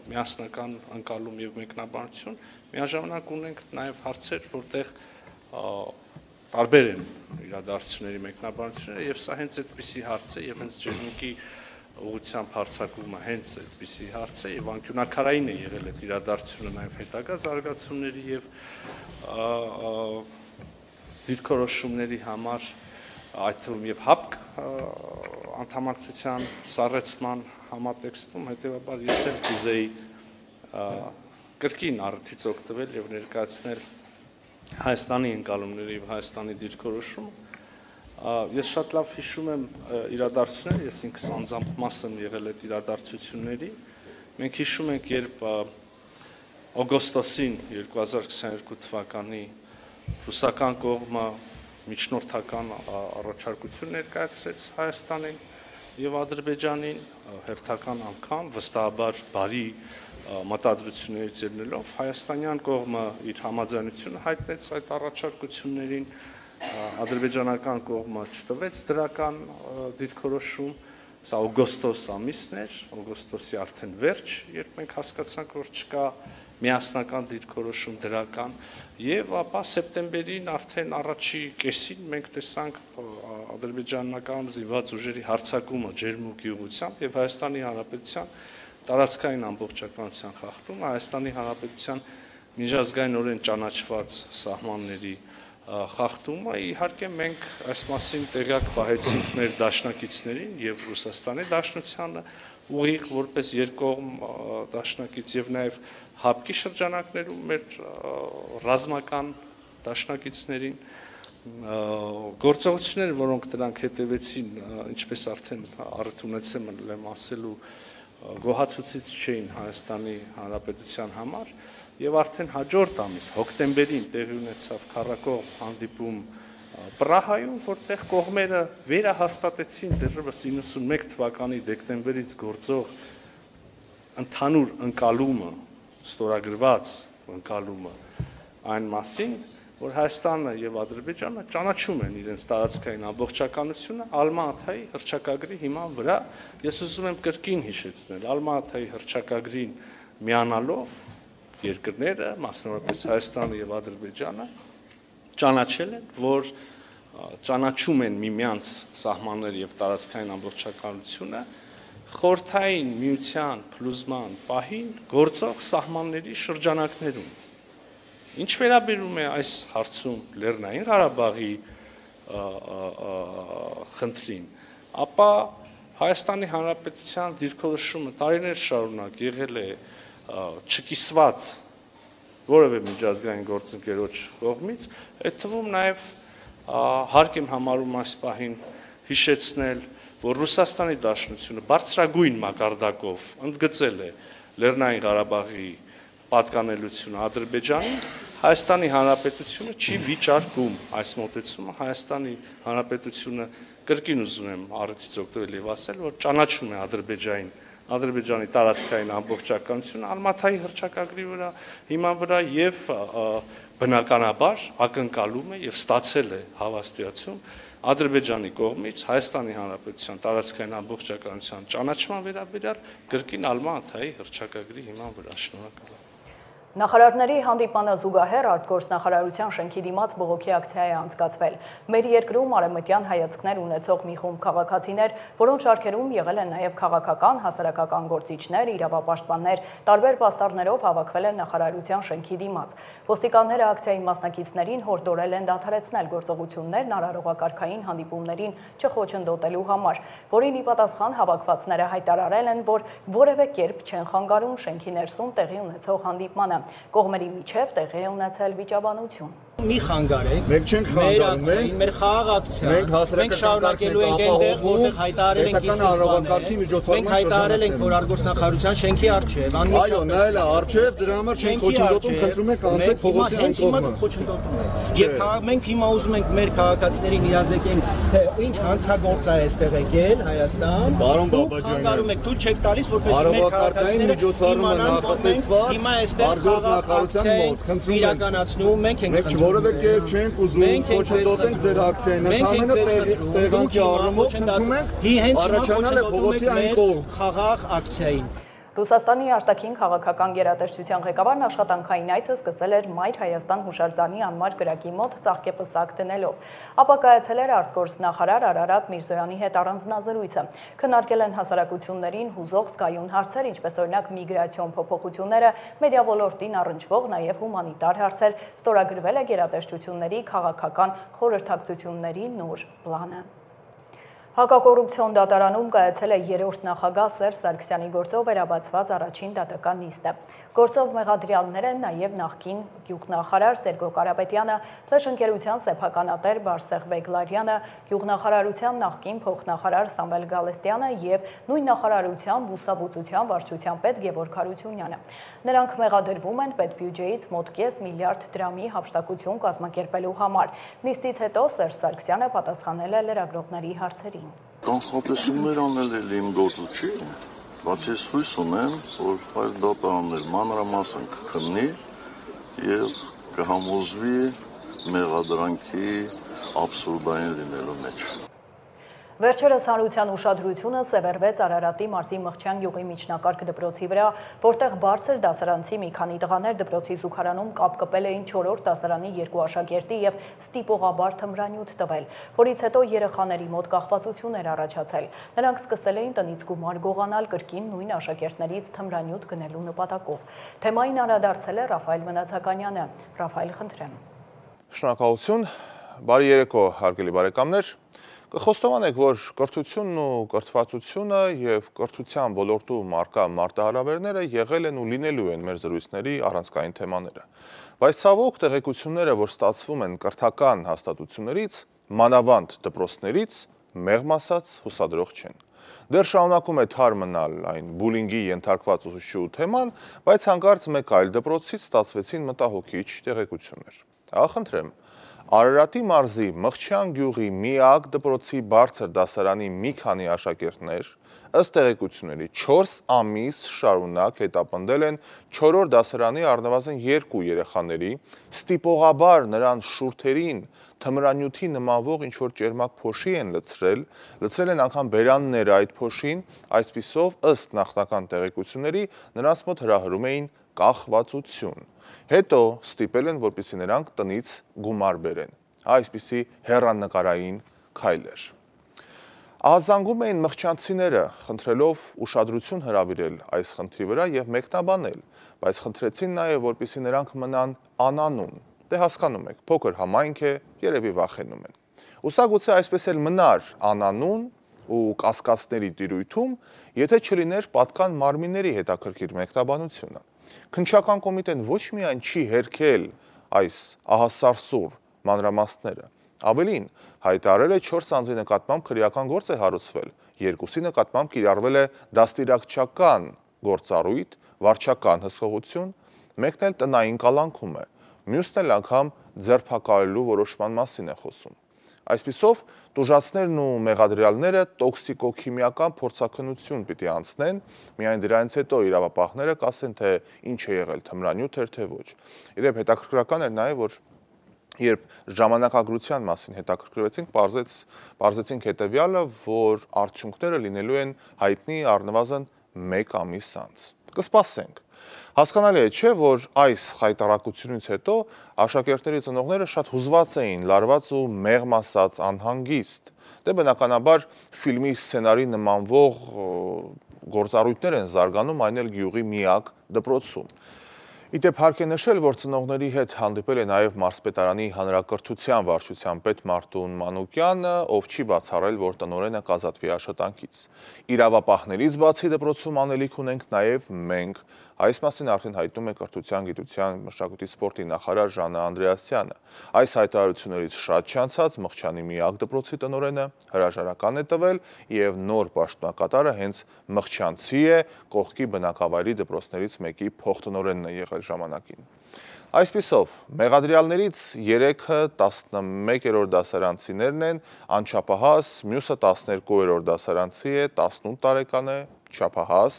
միասնական ընկալում եւ մեկնաբանություն, միաժամանակ ունենք նաեւ հարցեր, որտեղ տարբեր են իրադարձությունների մեկնաբանությունները եւ սա հենց այդպիսի հարց է եւ հենց ջերմուկի ուղղությամբ հարցակումը հենց այդպիսի հարց է եւ անկյունակարային է եղել այդ իրադարձությունը նաեւ հետագա զարգացումների եւ դիրքորոշումների համար այդ թվում եւ ՀԱՊԿ անդամակցության սառեցման համատեքստում հետեւաբար ես էլ կուզեի կրկին առիթից օգտվել եւ ներկայացնել Հայաստանի ընկալումների եւ Հայաստանի դիրքորոշումը։ Ես շատ լավ հիշում եմ իրադարձությունները, ես ինքս անձամբ մաս եմ եղել այդ իրադարձությունների։ Մենք հիշում ենք, երբ օգոստոսին 2022 թվականի ռուսական կողմը միջնորդական առաջարկություն ներկայացրեց Հայաստանին եւ Ադրբեջանին, հերթական անգամ վստահաբար բարի մտադրություններից ելնելով հայաստանյան կողմը իր համաձայնությունը հայտնեց այդ առաջարկություններին, ադրբեջանական կողմը չտվեց դրական դիրքորոշում, սա օգոստոս ամիսն էր, օգոստոսի արդեն վերջ, երբ մենք հասկացանք, որ չկա միասնական դիրքորոշում դրական, եւ ապա սեպտեմբերին արդեն առաջի կեսին մենք տեսանք ադրբեջանական զինված ուժերի հարձակումը ջերմուկի ուղղությամբ եւ Հայաստանի Հանրապետության տարածքային ամբողջականության խախտումը, Հայաստանի Հանրապետության միջազգայինորեն ճանաչված սահմանների խախտումը, իհարկե մենք այս մասին տեղյակ պահեցինք մեր դաշնակիցներին եւ Ռուսաստանի դաշնությանը ուղիղ որպես երկկողմ դաշնակից եւ նաեւ ՀԱՊԿ-ի շրջանակներում մեր ռազմական դաշնակիցներին գործողությունները, որոնք դրանք հետևեցին, ինչպես արդեն առիթ ունեցել եմ ասելու, գոհացուցիչ չէին Հայաստանի Հանրապետության համար եւ արդեն հաջորդ ամիս հոկտեմբերին տեղի ունեցավ քառակողմ հանդիպում Պրահայում, որտեղ կողմերը վերահաստատեցին դեռևս 91 թվականի դեկտեմբերից գործող ընդհանուր ընկալումը, ստորագրված ընկալումը այն մասին, որ Հայաստանը եւ Ադրբեջանը ճանաչում են իրենց տարածքային ամբողջականությունը Ալմա-Աթայի հռչակագրի հիման վրա։ Ես ուզում եմ կրկին հիշեցնել, Ալմա-Աթայի հռչակագրին միանալով երկրները, մասնավորապես Հայաստանը եւ Ադրբեջանը, ճանաչել են, որ ճանաչում են միմյանց սահմաններ եւ տարածքային ամբողջականությունը խորհրդային միության փլուզման պահին գործող սահմանների շրջանակներում։ Ինչ վերաբերում է այս հարցում Լեռնային Ղարաբաղի խնդրին, ապա Հայաստանի Հանրապետության դիրքորոշումը տարիներ շարունակ եղել է չկիսված որևէ միջազգային գործընկերոջ կողմից, այդ թվում նաև հարկ եմ համարում այս պահին հիշեցնել, որ Ռուսաստանի Դաշնությունը բարձրագույն մակարդակով ընդգծել է Լեռնային Ղարաբաղի պատկանելությունը Ադրբեջանին, Հայաստանի Հանրապետությունը չի վիճարկում այս մոտեցումը, Հայաստանի Հանրապետությունը կրկին ուզում եմ առիթից օգտվել եւ ասել, որ ճանաչում է Ադրբեջանի տարածքային ամբողջականությունը Ալմաթայի հռչակագրի վրա, հիման վրա եւ բնականաբար ակնկալում է եւ ստացել է հավաստիացում Ադրբեջանի կողմից Հայաստանի Հանրապետության տարածքային ամբողջականության ճանաչման վերաբերյալ կրկին Ալմա-Աթայի հռչակագրի հիման վրա։ Շնորհակալ եմ։ Նախարարների հանդիպմանը զուգահեռ արտգործնախարարության շենքի դիմաց բողոքի ակցիա է անցկացվել։ Մեր երկրում արևմտյան հայացքներ ունեցող մի խումբ քաղաքացիներ, որոնց շարքերում եղել են նաև քաղաքական, հասարակական գործիչներ, իրավապաշտպաններ, տարբեր պաստառներով հավաքվել են նախարարության շենքի դիմաց։ Ոստիկանները ակցիայի մասնակիցներին հորդորել են դադարեցնել գործողություններն արարողակարգային հանդիպումներին չխոչընդոտելու համար, որին ի պատասխան հավաքվածները հայտարարել են, որ որևէ կերպ չեն խանգարում շենքի ներսում տեղի ունեցող հանդիպմանը։ Կողմերի միջև տեղի է ունեցել վիճաբանություն։ Մի խանգարեք։ Մենք չենք խանգարում, մեր խաղաղ ակցիա։ Մենք շարունակելու ենք այնտեղ, որտեղ հայտարարել ենք իսկ մենք հայտարարել ենք, որ արտգործնախարարության շենքի առջև Այո, նայել է առջև, դրա համար չենք խոչընդոտում, խնդրում ենք անցեք փողոցի այն կողմը։ Եվ մենք հիմա ուզում ենք մեր քաղաքացիներին իրազեկենք, թե ինչ հանցագործ է այստեղ եկել Հայաստան։ Պարոն Բաբաջանյան, խանգարում եք, թույլ չեք տալիս, որպեսզի մեր քաղաքացիները հիմա այստեղ խաղաղ ակցիա իրականացնում, մենք ենք որևէ կերպ չենք ուզում խոչընդոտենք ձեր ակցիային, ընդհանրապես տեղանքի առումով խնդրում ենք առաջանալ է փողոցի այն կողմ խաղաղ ակցիային։ Ռուսաստանի արտաքին քաղաքական գերատեսչության ղեկավարն աշխատանքային այցը սկսել էր Մայր Հայաստան հուշարձանի անմար կրակի մոտ ծաղկեպսակ դնելով։ Ապա կայացել էր արտգործնախարար Արարատ Միրզոյանի հետ առանձնազրույցը։ Քննարկել են հասարակություններին հուզող զգայուն հարցեր, ինչպես օրինակ միգրացիոն փոփոխությունները, մեդիա ոլորտին առնչվող նաև հումանիտար հարցեր, ստորագրվել է գերատեսչությունների քաղաքական խորհրդակցությունների նոր պլանը։ Հակակոռուպցիոն դատարանում կայացել է երրորդ նախագահ Սերժ Սարգսյանի գործով վերաբացված առաջին դատական նիստը։ Գործով մեղադրյալներ են նաև նախկին գյուղնախարար Սերգո Կարապետյանը, ֆլեշընկերության սեփականատեր Բարսեղ Բեգլարյանը, գյուղնախարարության նախկին փոխնախարար Սամվել Գալստյանը և նույն նախարարության բուսաբուծության վարչության պետ Գևորգ Հարությունյանը։ Նրանք մեղադրվում են պետբյուջեից մոտ կես միլիարդ դրամի հափշտակություն կազմակերպելու համար։ Նիստից հետո Սերժ Սարգսյանը պատասխանել է լրագրողների հարցերին։ Կանխատեսումներ անել էլ իմ գործը չի, բայց ես հույս ունեմ, որ այս դատարաններ մանրամասն կքննի եւ կհամոզվի մեղադրանքի աբսուրդային լինելու մեջ։ Վերջերս հանրության ուշադրությունը սևեռվեց Արարատի Մարզի Մղջյան գյուղի միջնակարգ դպրոցի վրա, որտեղ բարձր դասարանցի մի քանի տղաներ դպրոցի զուգարանում կապ կպել էին 4-րդ դասարանի երկու աշակերտի եւ ստիպողաբար թմրանյութ տվել, որից հետո երեխաների մոտ կախվածություն էր առաջացել։ Նրանք սկսել էին տնից գումար գողանալ կրկին նույն աշակերտներից թմրանյութ գնելու նպատակով։ Թեմային անդրադարձել է Ռաֆայել Մնացականյանը։ Ռաֆայել, խնդրեմ։ Շնորհակալություն, բարի երեկո, հարգելի բարեկամներ։ Կխոստովանենք, որ կրթությունն ու կրթվածությունը և կրթության ոլորտում առկա մարտահրավերները եղել են ու լինելու են մեր զրույցների առանցքային թեմաները։ Բայց ցավոք տեղեկությունները, որ ստացվում են կրթական հաստատություններից, մանավանդ դպրոցներից, մեղմ ասած հուսադրող չեն։ Դեռ շարունակում է թար մնալ այն բուլինգի ենթարկված ուսուցչու թեման, բայց հանկարծ մեկ այլ դպրոցից ստացվեցին մտահոգիչ տեղեկություններ։ Խնդրեմ, Արարատի մարզի Մղջյան գյուղի միակ դպրոցի բարձր դասարանի մի քանի աշակերտներ ըստ տեղեկությունների 4 ամիս շարունակ հետապնդել են 4-րդ դասարանի առնվազն 2 երեխաների, ստիպողաբար նրանց շուրթերին թմրանյութի նմանվող ինչ-որ ճերմակ փոշի են լցրել են անգամ բերանները այդ փոշին, այսպիսով ըստ նախնական տեղեկությունների նրանց մոտ հրահրում էին կախվածություն։ Հետո ստիպել են, որպեսզի նրանք տնից գումար բերեն։ Այսպիսի հեռանկարային քայլեր։ Ահազանգում էին մղջյանցիները, խնդրելով ուշադրություն հրավիրել այս խնդրի վրա եւ մեկնաբանել, բայց խնդրեցին նաեւ, որպեսզի նրանք մնան անանուն։ Դե հասկանում եք, փոքր համայնք է, երևի վախենում են։ Ուսագուցե այսպես էլ մնար անանուն ու կասկածների տիրույթում, եթե չլիներ պատկան մարմինների հետաքրքիր մեկնաբանությունը։ Քննչական կոմիտեն ոչ միայն չի հերքել այս ահասարսուռ մանրամասները, ավելին հայտարարել է 4 անձի նկատմամբ քրեական գործ է հարուցվել, 2-ի նկատմամբ կիրառվել է դաստիարակչական գործառույթ, վարչական հսկողություն, մեկն էլ տնային կալանքում է, մյուսն էլ անգամ ձերբակալելու որոշման մասին է խոսում։ Այսպիսով, տուժածներն ու մեղադրյալները տոքսիկոքիմիական փորձաքննություն պիտի անցնեն, միայն դրանից հետո իրավապահները կասեն, թե ինչ է եղել, թմրանյութ էր, թե ոչ։ Իրեւ հետաքրքրական էր նաև, որ երբ ժամանակագրության մասին հետաքրքրվեցինք, պարզեցինք հետևյալը, որ արդյունքները լինելու են հայտնի առնվազն 1 ամիս անց։ Կսպասենք։ Հասկանալի է, չէ, որ այս խայտառակությունից հետո աշակերտների ծնողները շատ հուզված էին, լարված ու մեղմ ասած անհանգիստ։ Դե բնականաբար ֆիլմի սցենարի նմանվող գործառույթներ են զարգանում այն էլ գյուղի միակ դպրոցում։ Իդեպ հարկ է նշել, որ ծնողների հետ հանդիպել է նաև մարզպետարանի հանրակրթության վարչության պետ Մարտուն Մանուկյանը, ով չի բացառել, որ տնօրենը կազատվի աշխատանքից։ Իրավապահներից բացի դպրոցում անելիք ունենք նաև մենք, Այս մասին արդեն հայտնում է Կրթության, Գիտության, Մշակույթի, Սպորտի նախարար Ժաննա Անդրեասյանը։ Այս հայտարարություններից շատ չանցած Մղչյանի միակ դպրոցի տնօրենը հրաժարական է տվել եւ նոր պաշտոնակատարը հենց մղչյանցի է, կողքի բնակավայրի դպրոցներից մեկի փոխտնօրենն է եղել ժամանակին։ Այսպիսով, մեղադրյալներից 3-ը 11-րդ դասարանցիներն են, անչափահաս, մյուսը 12-րդ դասարանցի է, 18 տարեկան է, չափահաս։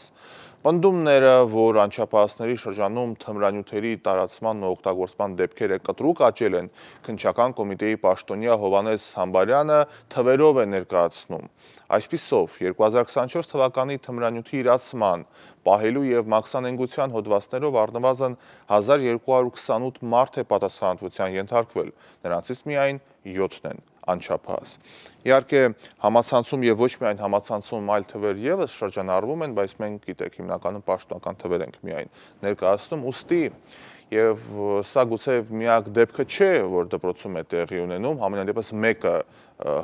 Պնդումները, որ անչափահասների շրջանում թմրանյութերի տարածման ու օգտագործման դեպքերը կտրուկ աճել են, քննչական կոմիտեի պաշտոնյա Հովհաննես Համբարյանը թվերով է ներկայացնում։ Այսպիսով, 2024 թվականի թմրանյութի իրացման, պահելու և մաքսանենգության հոդվածներով առնվազն 1228 մարդ է պատասխանատվության ենթարկվել, նրանցից միայն 7-ն են անչափահաս։ Իհարկե, համացանցում եւ ոչ միայն համացանցում այլ թվեր եւս շրջանառվում են, բայց մենք գիտեք, հիմնականում պաշտոնական թվեր ենք միայն ներկայացնում, ուստի եւ սա գուցե միակ դեպքը չէ, որ դպրոցում է տեղի ունենում, համենայնդեպս մեկը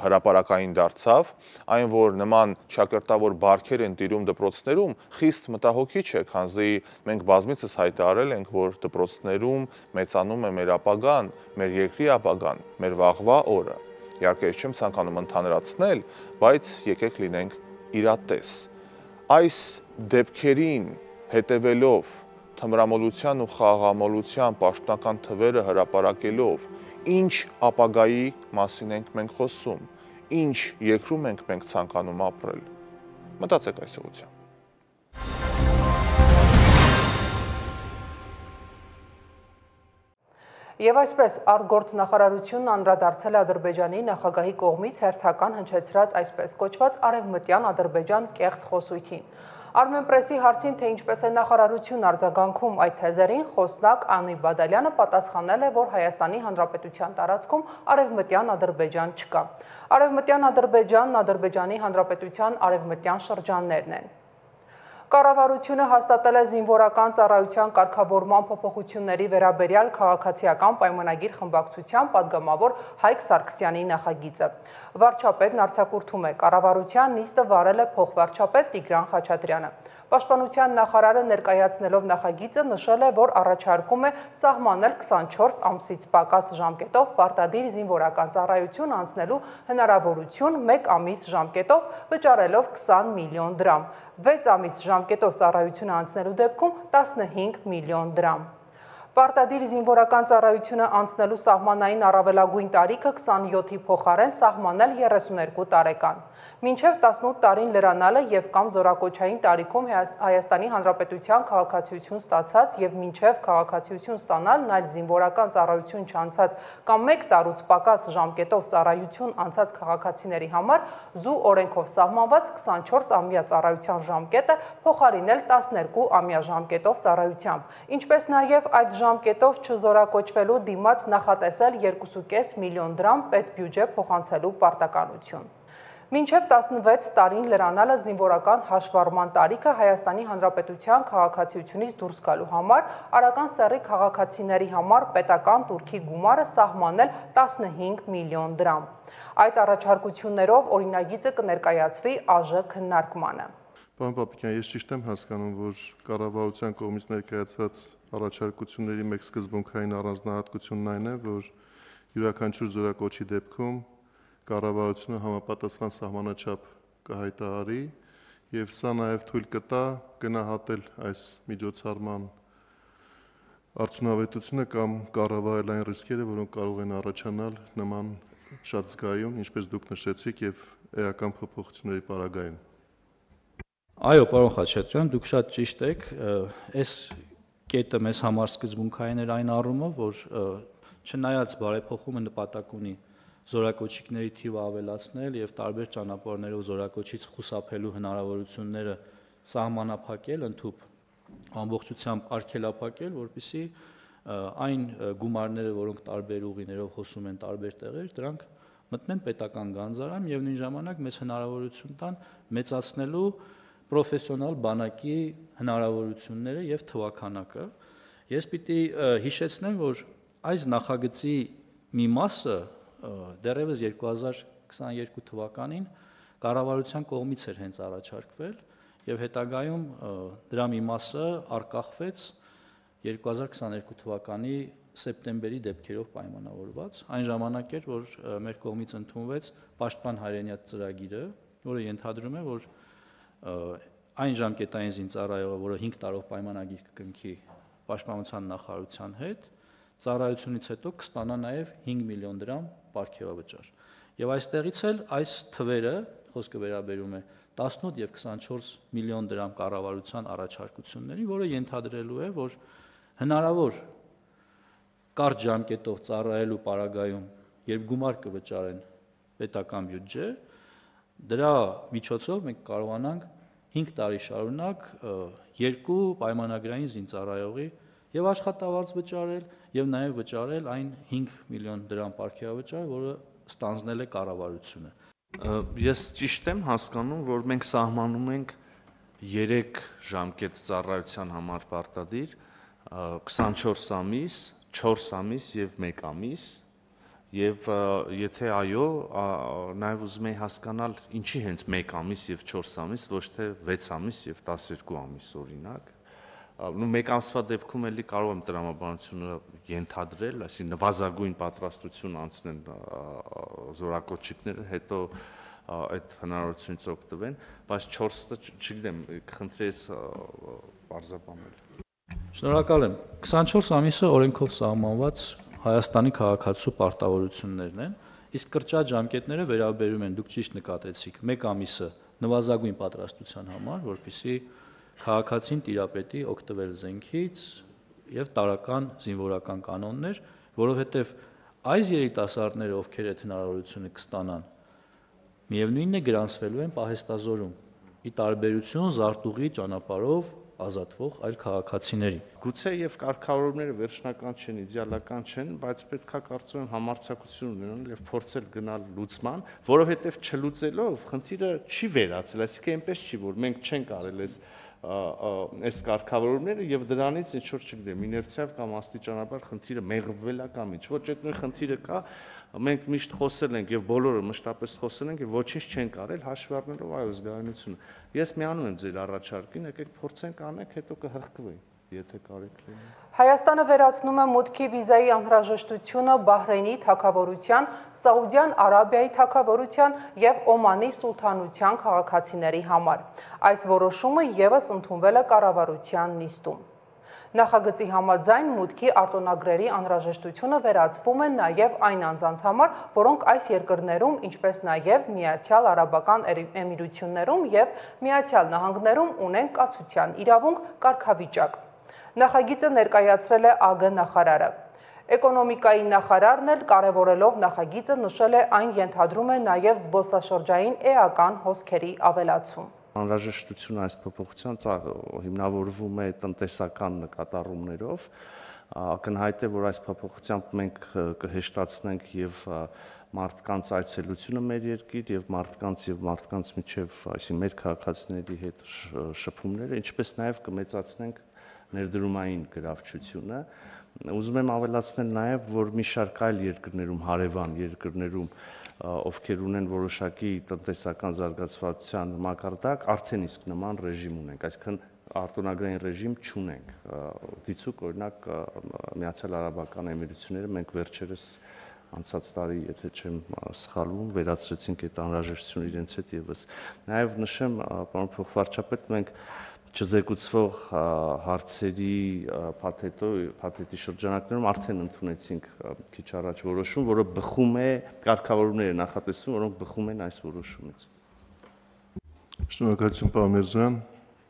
հրապարակային դարձավ, այն որ նման շակերտավոր բարքեր են տիրում դպրոցներում, խիստ մտահոգիչ է, քանզի մենք բազմիցս հայտարարել ենք, որ դպրոցներում մեծանում է մեր ապագան, մեր երկրի ապագան, մեր վաղվա օրը։ Իհարկե, չեմ ցանկանում ընդհանրացնել, բայց եկեք լինենք իրատես։ Այս դեպքերին հետևելով, թմրամոլության ու խաղաղամոլության պաշտոնական թվերը հրապարակելով, ինչ ապագայի մասին ենք մենք խոսում, ինչ երկրում ենք մենք ցանկանում ապրել։ Մտածեք այս ուղղությամբ։ Եվ այսպես, արտգործնախարարությունն անդրադարձել է Ադրբեջանի նախագահի կողմից հերթական հնչեցրած այսպես կոչված Արևմտյան Ադրբեջան կեղծ խոսույթին։ Armenpress-ի հարցին, թե ինչպես է նախարարությունն արձագանքում այդ թեզերին, խոսնակ Անի Բադալյանը պատասխանել է, որ Հայաստանի Հանրապետության տարածքում Արևմտյան Ադրբեջան չկա։ Արևմտյան Ադրբեջանն Ադրբեջանի Հանրապետության արևմտյան շրջաններն են։ Կառավարությունը հաստատել է զինվորական ծառայության կարգավորման փոփոխությունների վերաբերյալ քաղաքացիական պայմանագիր խմբակցության падգամավոր Հայկ Սարգսյանի նախագիծը։ Վարչապետն արձակուրդում է, կառավարության նիստը վարել է փոխվարչապետ Տիգրան Խաչատրյանը։ Պաշտպանության նախարարը ներկայացնելով նախագիծը նշել է, որ առաջարկում է սահմանել 24 ամսից պակաս ժամկետով պարտադիր զինվորական ծառայություն անցնելու հնարավորություն 1 ամիս ժամկետով վճարելով 20 միլիոն դրամ, 6 ամիս ժամկետով ծառայություն անցնելու դեպքում 15 միլիոն դրամ։ Պարտադիր զինվորական ծառայությունը անցնելու սահմանային առավելագույն տարիքը 27-ի փոխարեն սահմանել 32 տարեկան։ Մինչև 18 տարին լրանալը եւ կամ զորակոչային տարիքում Հայաստանի Հանրապետության քաղաքացիություն ստացած եւ մինչև քաղաքացիություն ստանալն այլ զինվորական ծառայություն չանցած կամ 1 տարուց պակաս ժամկետով ծառայություն անցած քաղաքացիների համար զու օրենքով սահմանված 24-ամյա ծառայության ժամկետը փոխարինել 12-ամյա ժամկետով ծառայությամբ, ինչպես նաեւ այդ ժամկետով չզորակոչվելու դիմաց նախատեսել 2.5 միլիոն դրամ պետբյուջե փոխանցելու պարտականություն։ Մինչև 16 տարին լրանալը զինվորական հաշվառման տարիքը Հայաստանի Հանրապետության քաղաքացիությունից դուրս գալու համար արական սեռի քաղաքացիների համար պետական տուրքի գումարը սահմանել 15 միլիոն դրամ։ Այդ առաջարկություններով օրինագիծը կներկայացվի ԱԺ քննարկմանը։ Պարոն Պապիկյան, ես ճիշտ եմ հասկանում, որ կառավարության կողմից ներկայացված առաջարկությունների մեկ սկզբունքային առանձնահատկությունն այն է, որ յուրաքանչյուր զորակոչի դեպքում կառավարությունը համապատասխան սահմանաչափ կհայտարարի եւ սա նաեւ թույլ կտա գնահատել այս միջոցառման արդյունավետությունը կամ կառավարել այն ռիսկերը, որոնք կարող են առաջանալ նման շատ զգայուն, ինչպես դուք նշեցիք, եւ էական փոփոխությունների պարագայում։ Այո, պարոն Խաչատրյան, դուք շատ ճիշտ եք, այս կետը մեզ համար սկզբունքային էր այն առումով, որ չնայած բարեփոխումը նպատակ ունի զորակոչիկների թիվը ավելացնել եւ տարբեր ճանապարհներով զորակոչից խուսափելու հնարավորությունները սահմանափակել, ընդհուպ ամբողջությամբ արգելափակել, որպեսզի այն գումարները, որոնք տարբեր ուղիներով հոսում են տարբեր տեղեր, դրանք մտնեն պետական գանձարան եւ նույն ժամանակ մեզ հնարավորություն տան մեծացնելու պրոֆեսիոնալ բանակի հնարավորությունները եւ թվաքանակը։ Ես պիտի հիշեցնեմ, որ այս նախագծի մի մասը դեռևս 2022 թվականին կառավարության կողմից էր հենց առաջարկվել եւ հետագայում դրա մի մասը արկախվեց 2022 թվականի սեպտեմբերի դեպքերով պայմանավորված։ Այն ժամանակ էր, որ մեր կողմից ընդունվեց Պաշտպան հայրենիաթ ծրագիրը, որը ենթադրում է, որ այն ժամկետային զինծառայողը, որը 5 տարով պայմանագիր կկնքի Պաշտպանության նախարարության հետ, ծառայությունից հետո կստանա նաև 5 միլիոն դրամ պարգևավճար։ Եվ այստեղից էլ այս թվերը, խոսքը վերաբերում է 18 եւ 24 միլիոն դրամ կառավարության առաջարկությունների, որը ենթադրելու է, որ հնարավոր կարճ ժամկետով ծառայելու պարագայում, երբ գումար կվճարեն պետական բյուջե, դրա միջոցով մենք կարողանանք 5 տարի շարունակ 2 պայմանագրային զինծառայողի եւ աշխատավարձ վճարել եւ նաեւ վճարել այն 5 միլիոն դրամ պարգևավճար, որը ստանձնել է կառավարությունը։ Ես ճիշտ եմ հասկանում, որ մենք սահմանում ենք 3 ժամկետ ծառայության համար պարտադիր 24 ամիս, 4 ամիս եւ 1 ամիս, եւ եթե այո, նաեւ ուզում եի հասկանալ ինչի հենց 1 ամիս եւ 4 ամիս, ոչ թե 6 ամիս եւ 12 ամիս օրինակ։ Նու 1 ամսվա դեպքում էլի կարող եմ տրամաբանությունը ենթադրել, այսինքն նվազագույն պատրաստություն անցնեն զորակոչիկները, հետո այդ հնարավորությունից օգտվեն, բայց 4-ը չգիտեմ, խնդրես բարձրաբանել։ Շնորհակալ եմ։ 24 ամիսը օրենքով սահմանված Հայաստանի քաղաքացու պարտավորություններն են, իսկ կրճատ ժամկետները վերաբերում են, դուք ճիշտ նկատեցիք, 1 ամիսը նվազագույն պատրաստության համար, որպեսզի քաղաքացին տիրապետի օգտվել զենքից եւ տարական զինվորական կանոններ, որովհետեւ այս երիտասարդները, ովքեր այդ հնարավորությունը կստանան, միևնույնն է գրանցվելու են պահեստազորում, ի տարբերություն զարտուղի ճանապարհով ազատվող այլ քաղաքացիների։ Գուցե եւ կարգավորումները վերջնական չեն, իդեալական չեն, բայց պետքա կարծում եմ համարձակություն ունենալ եւ փորձել գնալ լուծման, որովհետեւ չլուծելով խնդիրը չի վերացել, այսինքն այնպես չի, որ մենք չենք արել այս կարգավորումները եւ դրանից ինչ որ չգիտեմ, իներցիայով կամ աստիճանաբար խնդիրը մեղվելա կամ ինչ, ոչ այդ նույն խնդիրը կա, մենք միշտ խոսել ենք եւ բոլորը մշտապես խոսել ենք եւ ոչինչ չենք արել հաշվի առնելով այո զգայունությունը։ Ես միանում եմ ձեր առաջարկին, եկեք փորձենք անենք, հետո կհղկվենք, եթե կարիք լինի։ Հայաստանը վերացնում է մուտքի վիզայի անհրաժեշտությունը Բահրեյնի թագավորության, Սաուդյան Արաբիայի թագավորության եւ Օմանի սուլթանության քաղաքացիների համար։ Այս որոշումը եւս ընդունվել է կառավարության նիստում։ Նախագծի համաձայն մուտքի արտոնագրերի անհրաժեշտությունը վերացվում է նաև այն անձանց համար, որոնք այս երկրներում, ինչպես նաև Միացյալ Արաբական Էմիրություններում եւ Միացյալ Նահանգներում ունեն կացության իրավունք կարգավիճակ։ Նախագիծը ներկայացրել է ԱԳ նախարարը։ Էկոնոմիկայի նախարարն էլ կարևորելով նախագիծը նշել է այն ենթադրում է նաև զբոսաշրջային էական հոսքերի ավելացում։ Անհրաժեշտությունը այս փոփոխության հիմնավորվում է տնտեսական նկատառումներով, ակնհայտ է, որ այս փոփոխությամբ մենք կհեշտացնենք եւ մարդկանց այցելությունը մեր երկիր եւ մարդկանց միջև, այսինքն մեր քաղաքացիների հետ շփումները, ինչպես նաեւ կմեծացնենք ներդրումային գրավչությունը։ Ուզում եմ ավելացնել նաև, որ մի շարք այլ երկրներում, հարևան երկրներում, ովքեր ունեն որոշակի տնտեսական զարգացվածության մակարդակ, արդեն իսկ նման ռեժիմ ունենք, այսինքն արտոնագրային ռեժիմ չունենք։ Դիցուք օրինակ Միացյալ Արաբական Էմիրությունները մենք վերջերս անցած տարի, եթե չեմ սխալվում, վերացրեցինք այդ անհրաժեշտությունը իրենց հետ եւս։ Նաև նշեմ, պարոն փոխվարչապետ, մենք չզեկուցվող հարցերի փաթեթի շրջանակներում արդեն ընդունեցինք քիչ առաջ որոշում, որը բխում է կարգավորումները նախատեսվում, որոնք բխում են այս որոշումից։ Շնորհակալություն, պարոն Միրզոյան։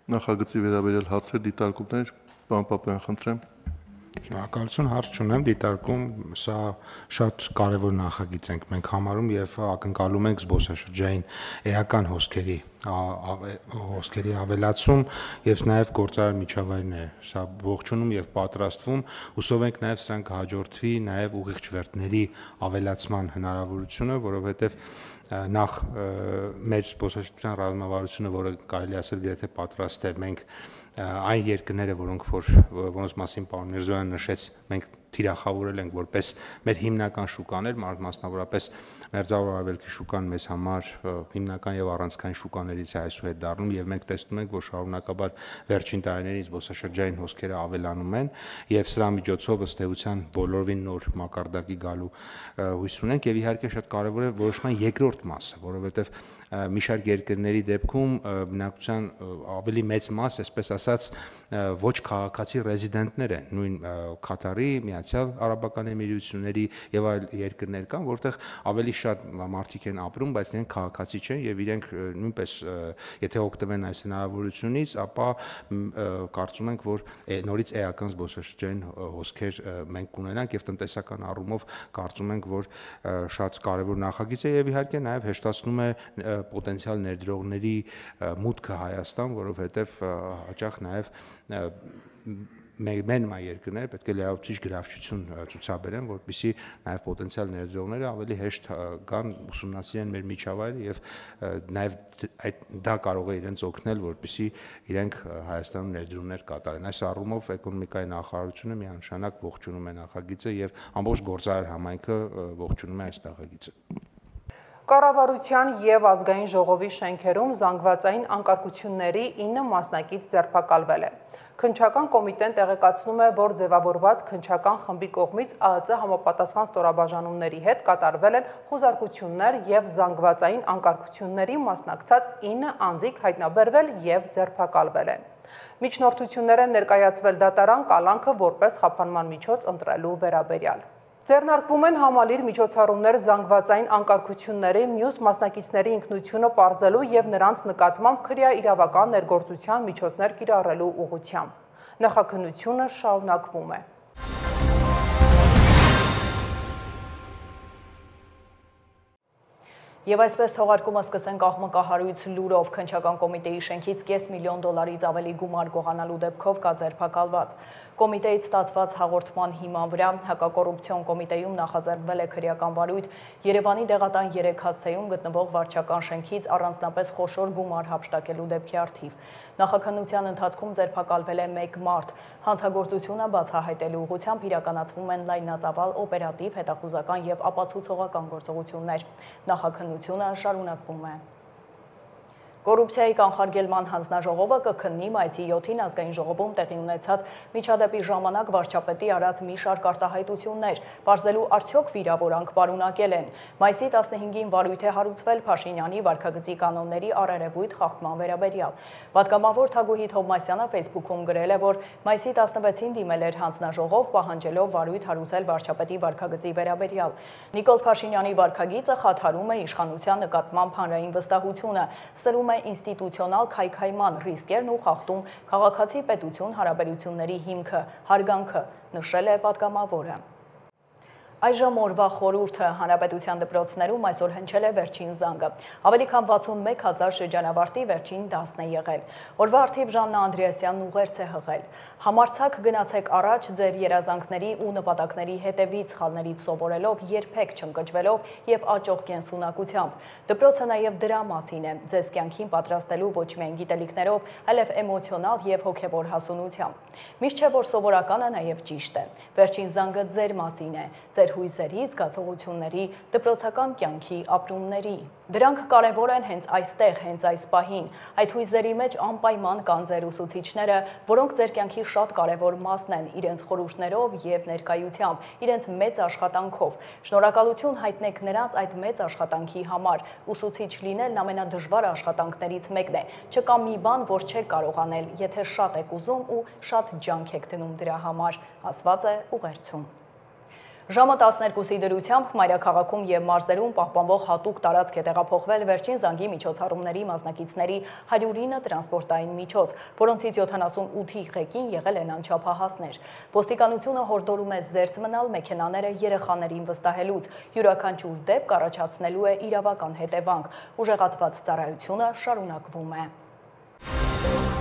Նախագծի վերաբերյալ հարցեր, դիտարկումներ, պարոն Պապյան, խնդրեմ։ Շնորհակալություն, հարց չունեմ, դիտարկում, սա շատ կարևոր նախագիծ ենք մենք համարում եւ ակնկալում ենք զբոսաշրջային էական հոսքերի ավելացում եւ նաեւ գործարար միջավայրն է սա ողջունում եւ պատրաստվում, հուսով ենք նաեւ սրանք հաջորդվի նաեւ ուղիղ չվերթների ավելացման հնարավորությունը, որովհետեւ նախ մեր զբոսաշրջության ռազմավարությունը, որը կարելի ասել գրեթե պատրաստ է, մենք այն երկրները, որոնց մասին պարոն Միրզոյանը նշեց, մենք թիրախավորել ենք որպես մեր հիմնական շուկաներ, մասնավորապես Մերձավոր Արևելքի շուկան մեզ համար հիմնական եւ առանցքային շուկաներից է այսուհետ դառնում եւ մենք տեսնում ենք, որ շարունակաբար վերջին տարիներին զբոսաշրջային հոսքերը ավելանում են եւ սրա միջոցով ըստ էության բոլորովին նոր մակարդակի գալու հույս ունենք եւ իհարկե շատ կարեւոր է որոշման երկրորդ մասը, որովհետեւ մի շարք երկրների դեպքում բնակության ավելի մեծ մաս, այսպես ասած, ոչ քաղաքացի ռեզիդենտներ են, նույն Կատարի, Միացյալ Արաբական Էմիրությունների եւ այլ երկրներ կան, որտեղ ավելի շատ մարդիկ են ապրում, բայց իրենք քաղաքացի չեն եւ իրենք նույնպես եթե օգտվեն այս հնարավորությունից, ապա կարծում ենք, որ նորից էական զբոսաշրջային հոսքեր մենք կունենանք եւ տնտեսական առումով կարծում ենք, որ շատ կարեւոր նախագիծ է եւ իհարկե նաեւ հեշտացնում է պոտենցիալ ներդրողների մուտքը Հայաստան, որովհետև հաճախ նաև մեր երկրները պետք է լրացուցիչ գրավչություն ցուցաբերեն, որպեսզի նաև պոտենցիալ ներդրողները ավելի հեշտ գան ուսումնասիրեն մեր միջավայրը եւ նաև դա կարող է իրենց օգնել, որպեսզի իրենք Հայաստանում ներդրումներ կատարեն։ Այս առումով էկոնոմիկայի նախարարությունը միանշանակ ողջունում է նախագիծը եւ ամբողջ գործարար համայնքը ողջունում է այս նախագիծը։ Կառավարության եւ ազգային ժողովի շենքերում զանգվածային անկարգությունների 9 մասնակից ձերբակալվել է։ Քննչական կոմիտեն տեղեկացնում է, որ ձևավորված քննչական խմբի կողմից ԱԱԾ համապատասխան ստորաբաժանումների հետ կատարվել են խուզարկություններ եւ զանգվածային անկարգությունների մասնակցած 9 անձիկ հայտնաբերվել եւ ձերբակալվել են։ Միջնորդություններ են ներկայացվել դատարան կալանքը որպես խափանման միջոց ընտրելու վերաբերյալ։ Ձեռնարկվում են համալիր միջոցառումներ զանգվածային անկարգությունների մյուս մասնակիցների ինքնությունը պարզելու եւ նրանց նկատմամբ քրեա իրավական ներգործության միջոցներ կիրառելու ուղղությամբ։ Նախաքննությունը շարունակվում է։ Եվ այսպես թողարկումը սկսենք աղմկահարույց լուրով քննչական կոմիտեի շենքից $500 միլիոն ավելի գումար գողանալու դեպքով կա ձերբակալված։ Կոմիտեից ստացված հաղորդման հիման վրա հակակոռուպցիոն կոմիտեում նախաձեռնվել է քրեական վարույթ Երևանի դեղատան 3 հասցեում գտնվող վարչական շենքից առանձնապես խոշոր գումար հափշտակելու դեպքի առթիվ։ Նախաքննության ընթացքում ձերբակալվել է 1 մարդ։ Հանցագործությունը բացահայտելու ուղղությամբ իրականացվում են լայնածավալ օպերատիվ, հետախուզական եւ ապացուցողական գործողություններ։ Նախաքննությունը շարունակվում է։ Կոռուպցիայի կանխարգելման հանձնաժողովը կքննի մայիսի 7-ին ազգային ժողովում տեղի ունեցած միջադեպի ժամանակ վարչապետի արած մի շարք արտահայտություններ, պարզելու արդյոք վիրավորանք պարունակել են։ Մայիսի 15-ին վարույթ է հարուցվել Փաշինյանի վարքագծի կանոնների առերևույթ խախտման վերաբերյալ։ Պատգամավոր Թագուհի Թովմասյանը Facebook-ում գրել է, որ մայիսի 16-ին դիմել էր հանձնաժողով, պահանջելով վարույթ հարուցել վարչապետի վարքագծի վերաբերյալ։ Նիկոլ Փաշինյանի վարքագիծը խաթարում է իշխանության նկատմամբ հանրային վստահությունը, սրում է ինստիտուցիոնալ քայքայման ռիսկերն ու խախտում քաղաքացի պետություն հարաբերությունների հիմքը, հարգանքը, նշել է պատգամավորը։ Այժմ օրվա խորհուրդը հանրապետության դպրոցներում այսօր հնչել է վերջին զանգը։ Ավելի քան 61000 շրջանավարտի վերջին դասն է եղել։ Օրվա առթիվ Ժաննա Անդրեասյանն ուղերձ է հղել։ Համարձակ գնացեք առաջ ձեր երազանքների ու նպատակների հետևից, սխալներից սովորելով, երբեք չընկճվելով եւ աճող կենսունակությամբ։ Դպրոցը նաեւ դրա մասին է, ձեզ կյանքին պատրաստելու ոչ միայն գիտելիքներով, այլև էմոցիոնալ եւ հոգեվոր հասունությամբ։ Միշտ չէ, որ սովորականը նաեւ ճիշտ է։ Վերջին զանգը ձեր մասին է, ձեր հույզերի, զգացողությունների, դպրոցական կյանքի ապրումների։ Դրանք կարևոր են հենց այստեղ, հենց այս պահին։ Այդ հույզերի մեջ անպայման կան ձեր ուսուցիչները, որոնք ձեր կյանքի շատ կարևոր մասն են, իրենց խորհուրդներով եւ ներկայությամբ, իրենց մեծ աշխատանքով։ Շնորհակալություն հայտնեք նրանց այդ մեծ աշխատանքի համար։ Ուսուցիչ լինելն ամենադժվար աշխատանքներից մեկն է։ Չկա մի բան, որ չեք կարող անել, եթե շատ եք ուզում ու շատ ջանք եք դնում դրա համար, ասված է ուղերձում։ Ժամը 12-ի դրությամբ մայրաքաղաքում եւ մարզերում պահպանվող հատուկ տարածք է տեղափոխվել վերջին զանգի միջոցառումների մասնակիցների 109 տրանսպորտային միջոց, որոնցից 78-ի ղեկին եղել են անչափահասներ։ Ոստիկանությունը հորդորում է զերծ մնալ մեքենաները երեխաներին վստահելուց, յուրաքանչյուր դեպք առաջացնելու է իրավական հետևանք։ Ուժեղացված ծառայությունը շարունակվում է։